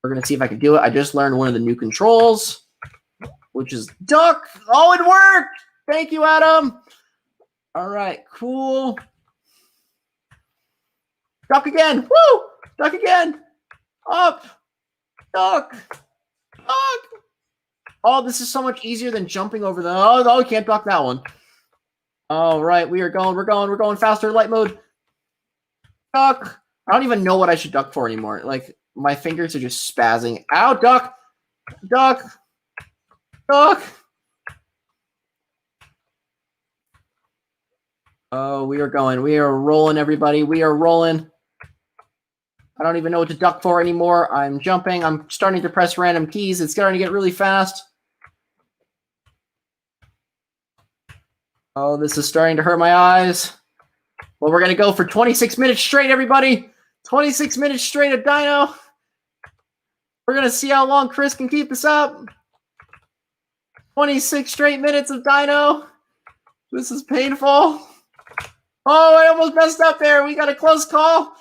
We're going to see if I can do it. I just learned one of the new controls, which is duck. Oh, it worked! Thank you, Adam. All right, cool. Duck again. Woo! Duck again. Up. Duck. Duck. Oh, this is so much easier than jumping over the... Oh, no, we can't duck that one. All right, we're going faster. Light mode. Duck. I don't even know what I should duck for anymore. Like, my fingers are just spazzing. Ow, duck. Duck. Duck. Oh, we are going. We are rolling, everybody. We are rolling. I don't even know what to duck for anymore. I'm jumping. I'm starting to press random keys. It's starting to get really fast. Oh, this is starting to hurt my eyes. Well, we're going to go for 26 minutes straight, everybody. 26 minutes straight of Dino. We're going to see how long Chris can keep this up. 26 straight minutes of Dino. This is painful. Oh, I almost messed up there. We got a close call.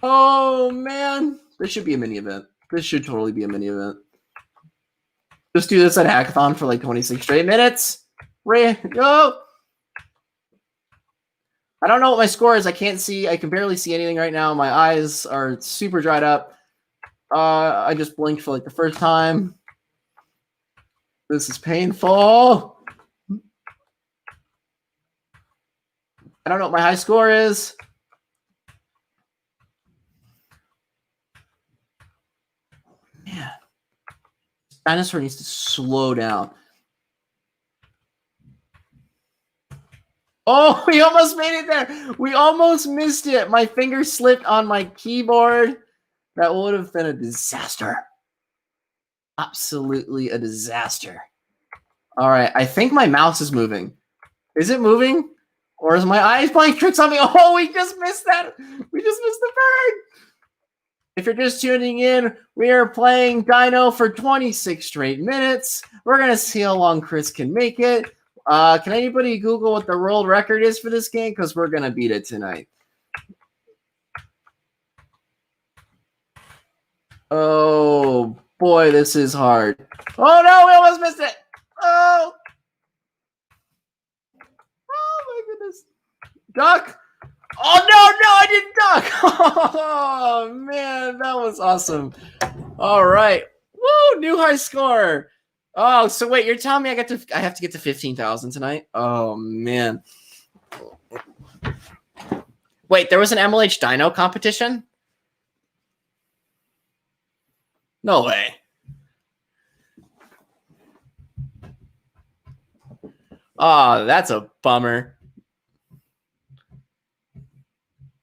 Oh, man. This should be a mini event. This should totally be a mini event. Just do this at Hackathon for like 26 straight minutes. Go. I don't know what my score is. I can't see. I can barely see anything right now. My eyes are super dried up. I just blinked for like the first time. This is painful. I don't know what my high score is. Man. Dinosaur needs to slow down. Oh, we almost made it there. We almost missed it. My finger slipped on my keyboard. That would have been a disaster. Absolutely a disaster. All right. I think my mouse is moving. Is it moving? Or is my eyes playing tricks on me? Oh, we just missed that. We just missed the bird. If you're just tuning in, we are playing Dino for 26 straight minutes. We're going to see how long Chris can make it. Can anybody Google what the world record is for this game? Because we're going to beat it tonight. Oh, boy, this is hard. Oh, no, we almost missed it. Oh. Oh, my goodness. Duck. Oh, no, I didn't duck. Oh, man, that was awesome. All right. Woo, New high score. Oh, so wait, you're telling me I have to get to 15,000 tonight? Oh man. Wait, there was an MLH Dino competition? No way. Oh, that's a bummer.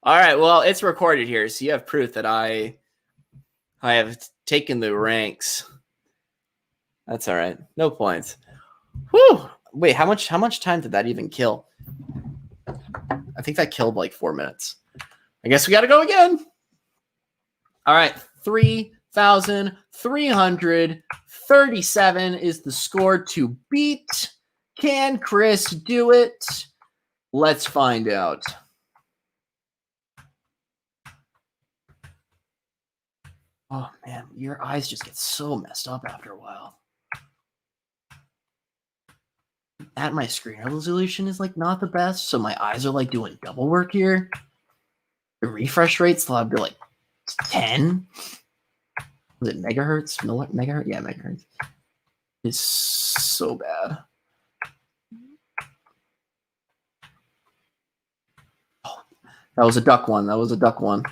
All right, well, it's recorded here, so you have proof that I have taken the ranks. That's all right. No points. Whew. Wait, how much time did that even kill? I think that killed like 4 minutes. I guess we got to go again. All right, 3,337 is the score to beat. Can Chris do it? Let's find out. Oh, man, your eyes just get so messed up after a while. At my screen resolution is like not the best, so my eyes are like doing double work here. The refresh rate's will be like 10. Was it megahertz? Megahertz? Yeah, megahertz. It's so bad. Oh, that was a duck one. That was a duck one.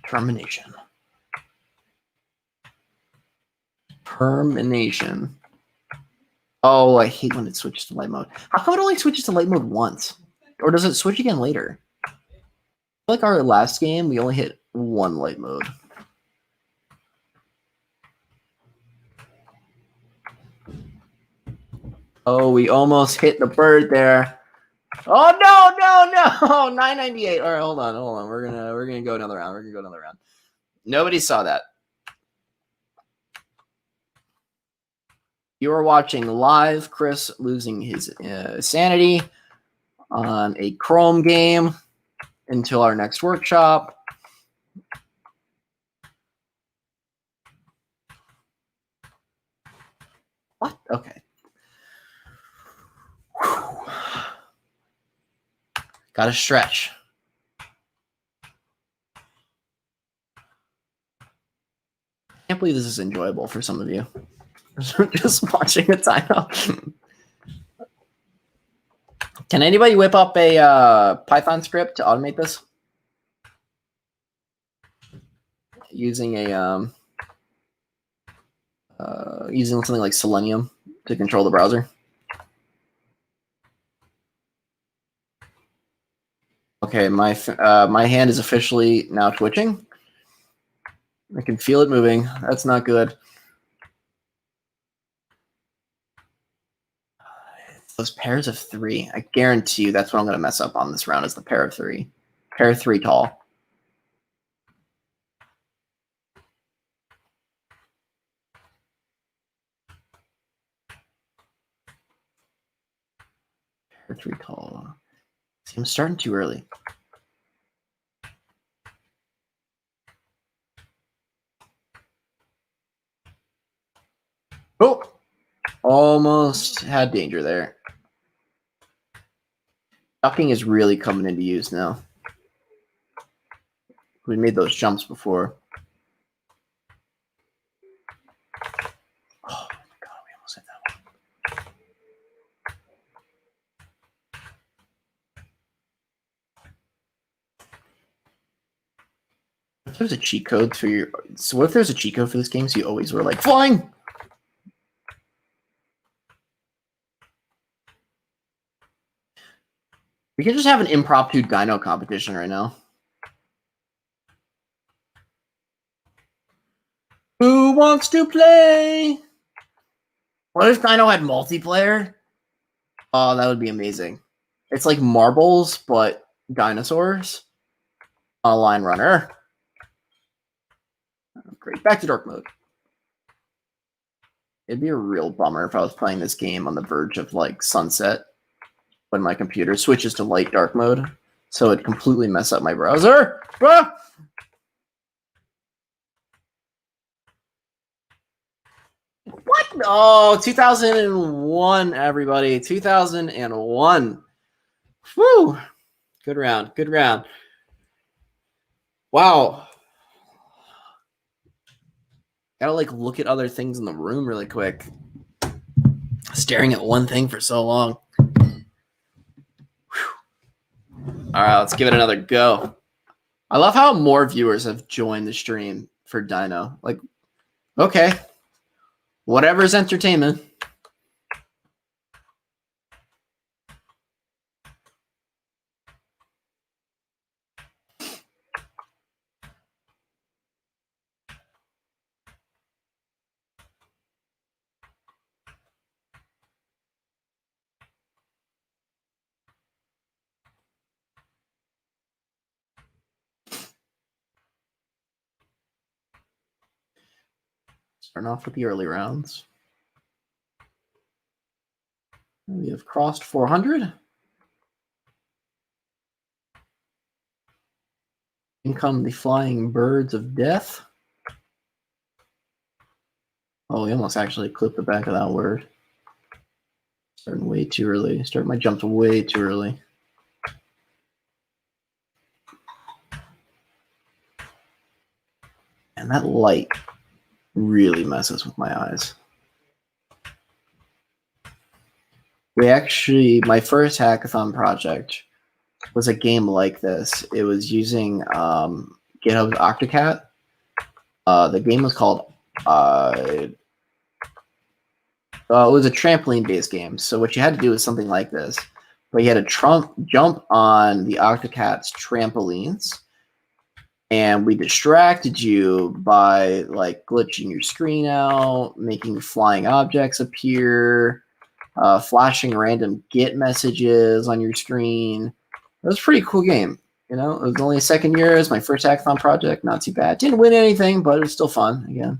Termination. Termination. Oh, I hate when it switches to light mode. How come it only switches to light mode once? Or does it switch again later? Like our last game, we only hit one light mode. Oh, we almost hit the bird there. Oh no! 998. All right, hold on. We're gonna go another round. Nobody saw that. You are watching live Chris losing his sanity on a Chrome game until our next workshop. What? Okay. Got to stretch. I can't believe this is enjoyable for some of you. Just watching a timeout. Can anybody whip up a Python script to automate this? Using a using something like Selenium to control the browser. Okay, my hand is officially now twitching. I can feel it moving. That's not good. Those pairs of 3. I guarantee you that's what I'm going to mess up on this round is the pair of 3. Pair 3 tall. Pair 3 tall. See, I'm starting too early. Oh! Almost had danger there. Ducking is really coming into use now. We made those jumps before. Oh my god, we almost hit that one. If there's a cheat code for your... So what if there's a cheat code for this game so you always were like, flying! We can just have an impromptu dino competition right now. Who wants to play? What if Dino had multiplayer? Oh, that would be amazing. It's like marbles, but dinosaurs. A line runner. Great. Back to dark mode. It'd be a real bummer if I was playing this game on the verge of like sunset when my computer switches to light dark mode. So it'd completely mess up my browser. Ah! What? Oh, 2001, everybody. 2001. Whew. Good round. Good round. Wow. Gotta like look at other things in the room really quick. Staring at one thing for so long. All right, let's give it another go. I love how more viewers have joined the stream for Dino. Like, okay, whatever's entertainment. Starting off with the early rounds. We have crossed 400. In come the flying birds of death. Oh, we almost actually clipped the back of that word. Starting way too early. Starting my jump way too early. And that light really messes with my eyes. We actually, my first hackathon project was a game like this. It was using GitHub's Octocat. The game was called, it was a trampoline-based game. So what you had to do was something like this. But you had to jump on the Octocat's trampolines, and we distracted you by like glitching your screen out, making flying objects appear, flashing random Git messages on your screen. It was a pretty cool game. You know, it was only a second year. It was my first hackathon project. Not too bad. Didn't win anything, but it was still fun. Again,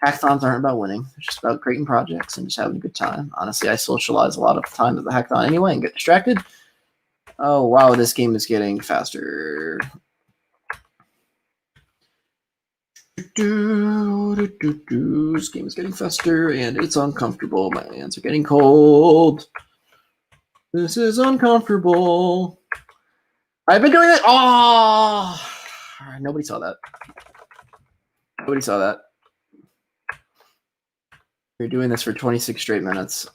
hackathons aren't about winning. They're just about creating projects and just having a good time. Honestly, I socialize a lot of the time at the hackathon anyway and get distracted. Oh, wow, this game is getting faster. This game is getting faster and it's uncomfortable. My hands are getting cold. This is uncomfortable. I've been doing it. Oh, nobody saw that. Nobody saw that. We're doing this for 26 straight minutes.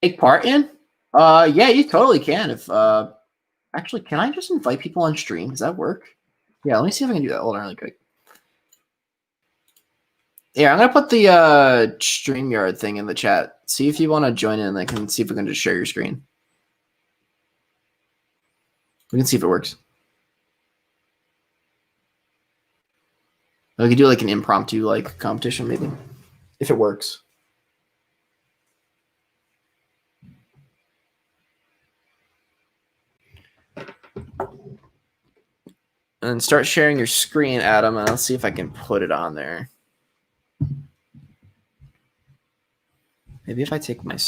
Take part in? Yeah, you totally can. If actually, can I just invite people on stream? Does that work? Yeah, let me see if I can do that. Hold on really quick. Yeah, I'm gonna put the StreamYard thing in the chat. See if you want to join in. I can see if we can just share your screen. We can see if it works. We could do like an impromptu like competition maybe, if it works. And start sharing your screen, Adam, and I'll see if I can put it on there. Maybe if I take my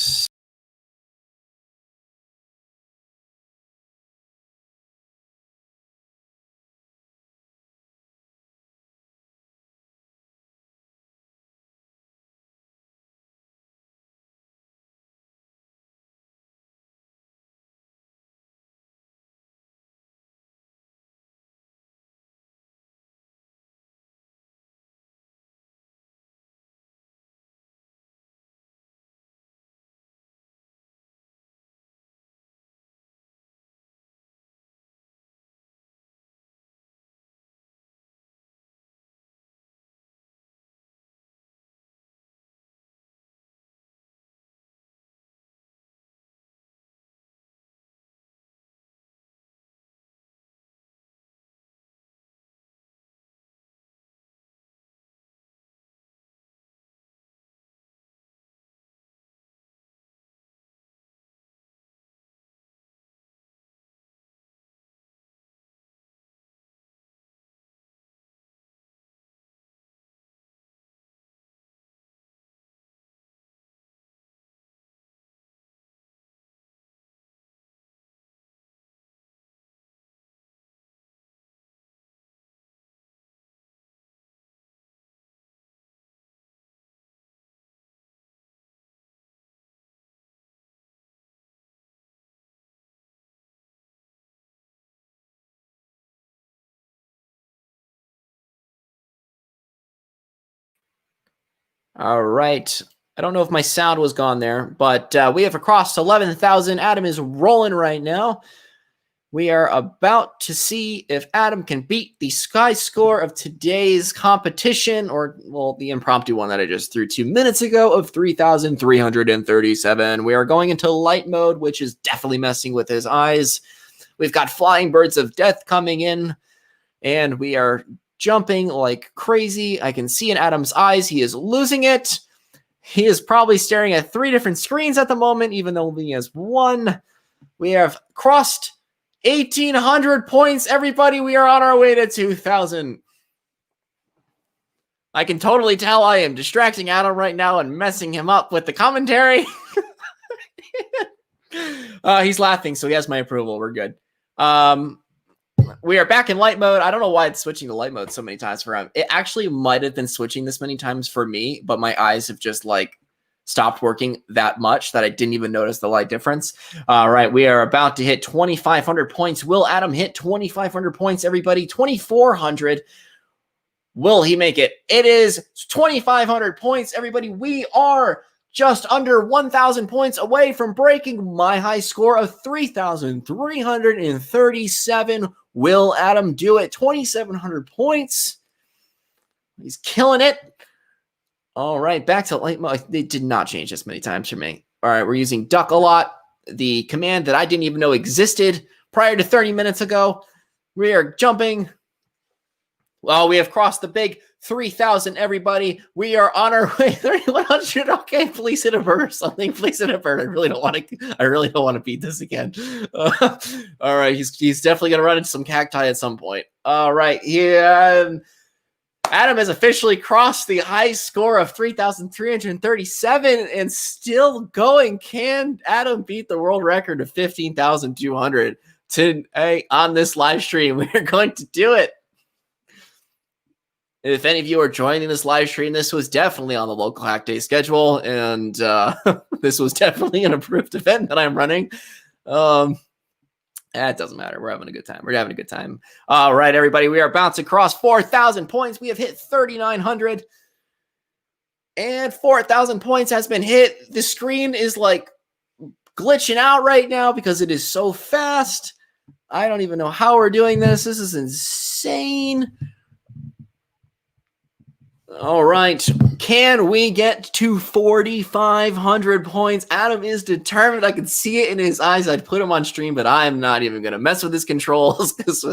All right. I don't know if my sound was gone there, but we have crossed 11,000. Adam is rolling right now. We are about to see if Adam can beat the sky score of today's competition, or, well, the impromptu one that I just threw 2 minutes ago of 3,337. We are going into light mode, which is definitely messing with his eyes. We've got flying birds of death coming in, and we are jumping like crazy. I can see in Adam's eyes he is losing it. He is probably staring at 3 different screens at the moment, even though he has 1. We have crossed 1,800 points, everybody. We are on our way to 2,000. I can totally tell I am distracting Adam right now and messing him up with the commentary. He's laughing, so he has my approval. We're good. We are back in light mode. I don't know why it's switching to light mode so many times for him. It actually might have been switching this many times for me, but my eyes have just like stopped working that much that I didn't even notice the light difference. All right, we are about to hit 2,500 points. Will Adam hit 2,500 points, everybody? 2,400. Will he make it? It is 2,500 points, everybody. We are just under 1,000 points away from breaking my high score of 3,337. Will Adam do it? 2,700 points. He's killing it. All right, back to light mode. They did not change this many times for me. All right, we're using duck a lot, the command that I didn't even know existed prior to 30 minutes ago. We are jumping. Well, we have crossed the big 3,000, everybody. We are on our way. 3,100. Okay, please hit a bird or something. Please hit a bird. I really don't want to beat this again. All right, he's definitely gonna run into some cacti at some point. All right, yeah. Adam has officially crossed the high score of 3,337 and still going. Can Adam beat the world record of 15,200 today on this live stream? We are going to do it. If any of you are joining this live stream, this was definitely on the local hack day schedule, and this was definitely an approved event that I'm running. It doesn't matter. We're having a good time. We're having a good time. All right, everybody. We are about to cross 4,000 points. We have hit 3,900. And 4,000 points has been hit. The screen is like glitching out right now because it is so fast. I don't even know how we're doing this. This is insane. All right. Can we get to 4,500 points? Adam is determined. I can see it in his eyes. I'd put him on stream, but I'm not even going to mess with his controls because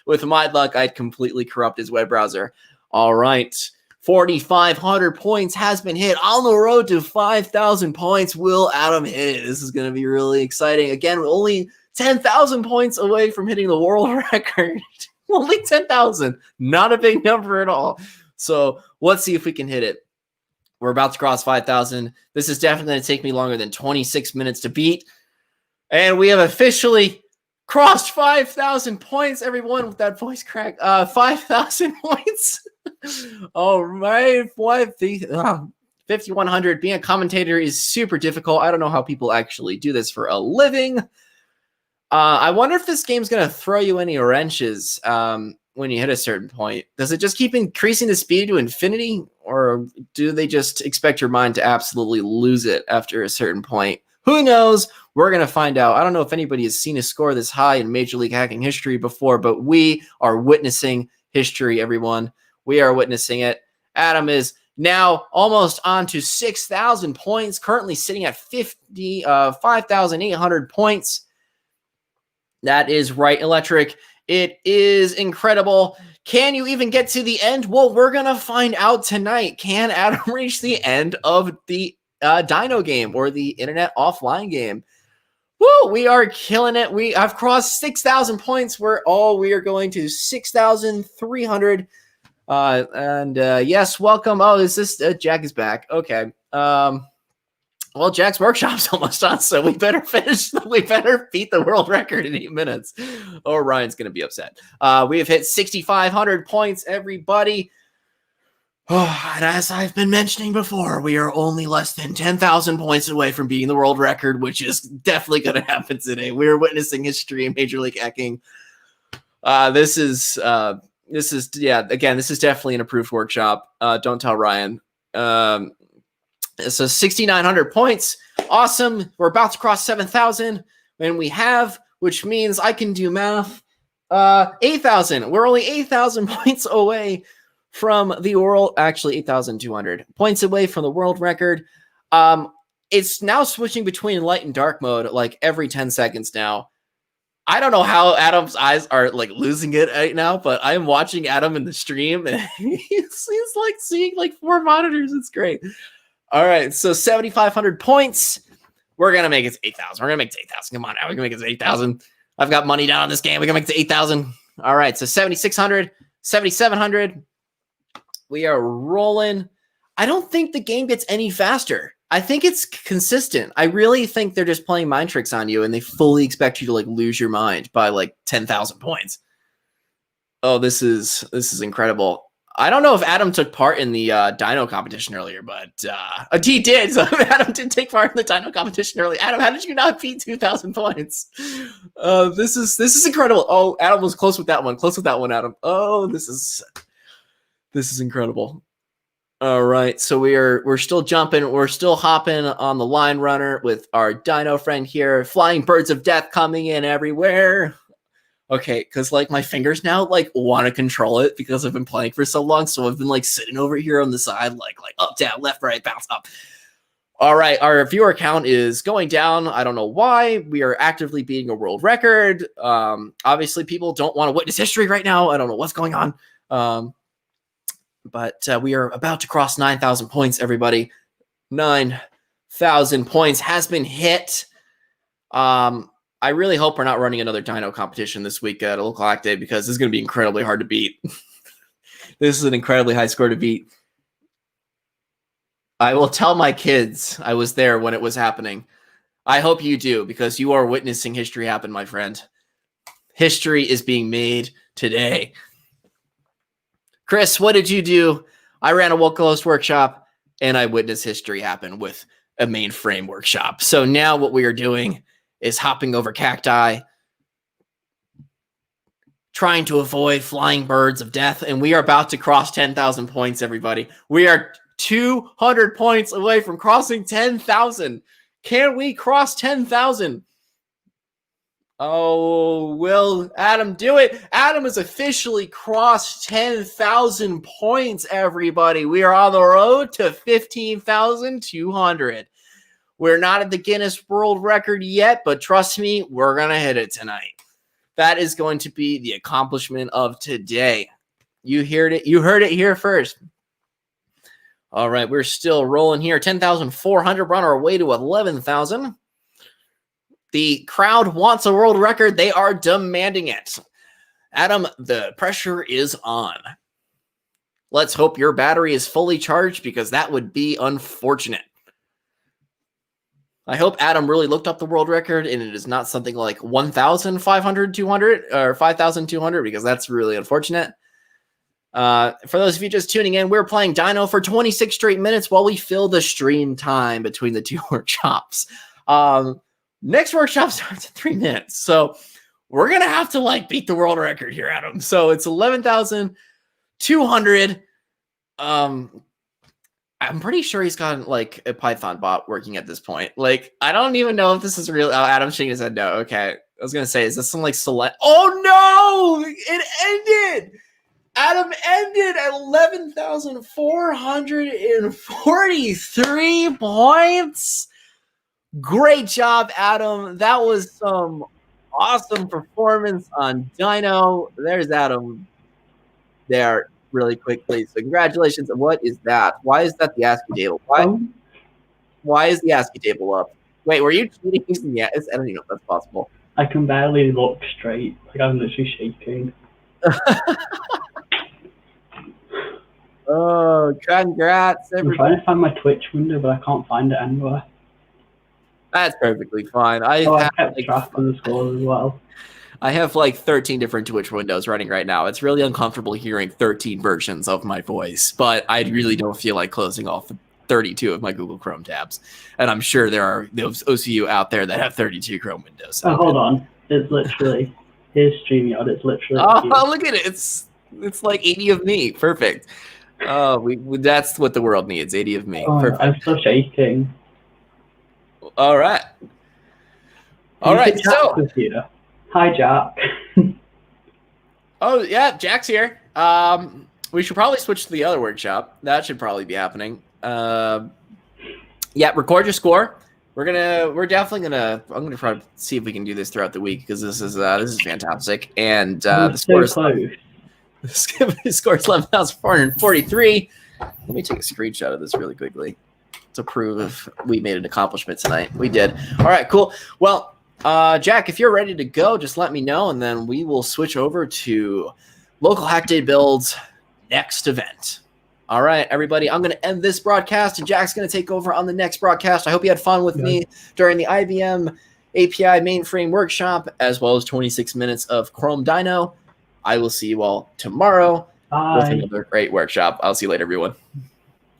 with my luck, I'd completely corrupt his web browser. All right. 4,500 points has been hit. On the road to 5,000 points. Will Adam hit it? This is going to be really exciting. Again, we're only 10,000 points away from hitting the world record. Only 10,000. Not a big number at all. So let's see if we can hit it. We're about to cross 5,000. This is definitely going to take me longer than 26 minutes to beat. And we have officially crossed 5,000 points, everyone, with that voice crack. 5,000 points. All right. 5,100. Being a commentator is super difficult. I don't know how people actually do this for a living. I wonder if this game's going to throw you any wrenches when you hit a certain point. Does it just keep increasing the speed to infinity, or do they just expect your mind to absolutely lose it after a certain point? Who knows? We're going to find out. I don't know if anybody has seen a score this high in Major League hacking history before, but we are witnessing history, everyone. We are witnessing it. Adam is now almost on to 6,000 points, currently sitting at 5,800 points. That is right, Electric. It is incredible. Can you even get to the end? Well, we're going to find out tonight. Can Adam reach the end of the Dino game or the Internet Offline game? Woo, we are killing it. I've crossed 6,000 points. We are going to 6,300. Yes, welcome. Oh, is this Jack is back? Okay. Well, Jack's workshop's almost done, so we better finish. We better beat the world record in 8 minutes, or Ryan's going to be upset. We have hit 6,500 points, everybody. Oh, and as I've been mentioning before, we are only less than 10,000 points away from beating the world record, which is definitely going to happen today. We are witnessing history in Major League hacking. This is definitely an approved workshop. Don't tell Ryan. So 6,900 points. Awesome. We're about to cross 7,000. And we have, which means I can do math, 8,000. We're only 8,000 points away from the world. Actually, 8,200 points away from the world record. It's now switching between light and dark mode like every 10 seconds now. I don't know how Adam's eyes are like losing it right now, but I'm watching Adam in the stream and he's like seeing like 4 monitors. It's great. All right, so 7,500 points. We're gonna make it to 8,000. We're gonna make it to 8,000. Come on, now we're gonna make it to 8,000. I've got money down on this game. We're gonna make it to 8,000. All right, so 7,600, 7,700. We are rolling. I don't think the game gets any faster. I think it's consistent. I really think they're just playing mind tricks on you and they fully expect you to like lose your mind by like 10,000 points. Oh, this is incredible. I don't know if Adam took part in the Dino competition earlier, but he did. So Adam did take part in the Dino competition earlier. Adam, how did you not beat 2,000 points? This is incredible. Oh, Adam was close with that one. Close with that one, Adam. Oh, this is incredible. All right, so we're still jumping. We're still hopping on the line runner with our Dino friend here. Flying birds of death coming in everywhere. Okay, because like my fingers now like want to control it because I've been playing for so long. So I've been like sitting over here on the side, like up, down, left, right, bounce, up. All right, our viewer count is going down. I don't know why. We are actively beating a world record. Obviously, people don't want to witness history right now. I don't know what's going on. But we are about to cross 9,000 points, everybody. 9,000 points has been hit. I really hope we're not running another Dino competition this week at a local act day because this is going to be incredibly hard to beat. This is an incredibly high score to beat. I will tell my kids I was there when it was happening. I hope you do because you are witnessing history happen, my friend. History is being made today. Chris, what did you do? I ran a localhost workshop and I witnessed history happen with a mainframe workshop. So now what we are doing is hopping over cacti, trying to avoid flying birds of death, and we are about to cross 10,000 points, everybody. We are 200 points away from crossing 10,000. Can we cross 10,000? Oh, will Adam do it? Adam has officially crossed 10,000 points, everybody. We are on the road to 15,200. We're not at the Guinness World Record yet, but trust me, we're going to hit it tonight. That is going to be the accomplishment of today. You heard it. You heard it here first. All right, we're still rolling here. 10,400. We're on our way to 11,000. The crowd wants a world record. They are demanding it. Adam, the pressure is on. Let's hope your battery is fully charged because that would be unfortunate. I hope Adam really looked up the world record and it is not something like 1,500, 200 or 5,200 because that's really unfortunate. For those of you just tuning in, we're playing Dino for 26 straight minutes while we fill the stream time between the two workshops. Next workshop starts in 3 minutes. So we're going to have to like beat the world record here, Adam. So it's 11,200. I'm pretty sure he's got like a Python bot working at this point. Like, I don't even know if this is real. Oh, Adam's shaking his head no. Okay. I was going to say, is this some like select? Oh no, it ended. Adam ended at 11,443 points. Great job, Adam. That was some awesome performance on Dino. There's Adam there really quickly. So congratulations. What is that? Why is that the ASCII table? Why is the ASCII table up? Wait, were you cheating using the ASCII? I don't even know if that's possible. I can barely look straight. Like I'm literally shaking. Oh, congrats, everybody. I'm trying to find my Twitch window, but I can't find it anywhere. That's perfectly fine. I kept track of the scores as well. I have like 13 different Twitch windows running right now. It's really uncomfortable hearing 13 versions of my voice, but I really don't feel like closing off 32 of my Google Chrome tabs. And I'm sure there are those of you out there that have 32 Chrome windows. Oh, hold on. It's literally, here's StreamYard. It's literally. Oh, look at it. It's like 80 of me. Perfect. Oh, that's what the world needs. 80 of me. Oh, Perfect. I'm still shaking. All right. All right. Jack So, was here. Hi, Jack. oh yeah, Jack's here. We should probably switch to the other workshop. That should probably be happening. Yeah, record your score. I'm gonna try to see if we can do this throughout the week because this is fantastic. And the score is close. The score is 11,443. Let me take a screenshot of this really quickly to prove if we made an accomplishment tonight. We did. All right, cool. Well, Jack, if you're ready to go, just let me know, and then we will switch over to Local Hack Day Build's next event. All right, everybody, I'm going to end this broadcast, and Jack's going to take over on the next broadcast. I hope you had fun with me during the IBM API Mainframe workshop, as well as 26 minutes of Chrome Dino. I will see you all tomorrow with another great workshop. I'll see you later, everyone.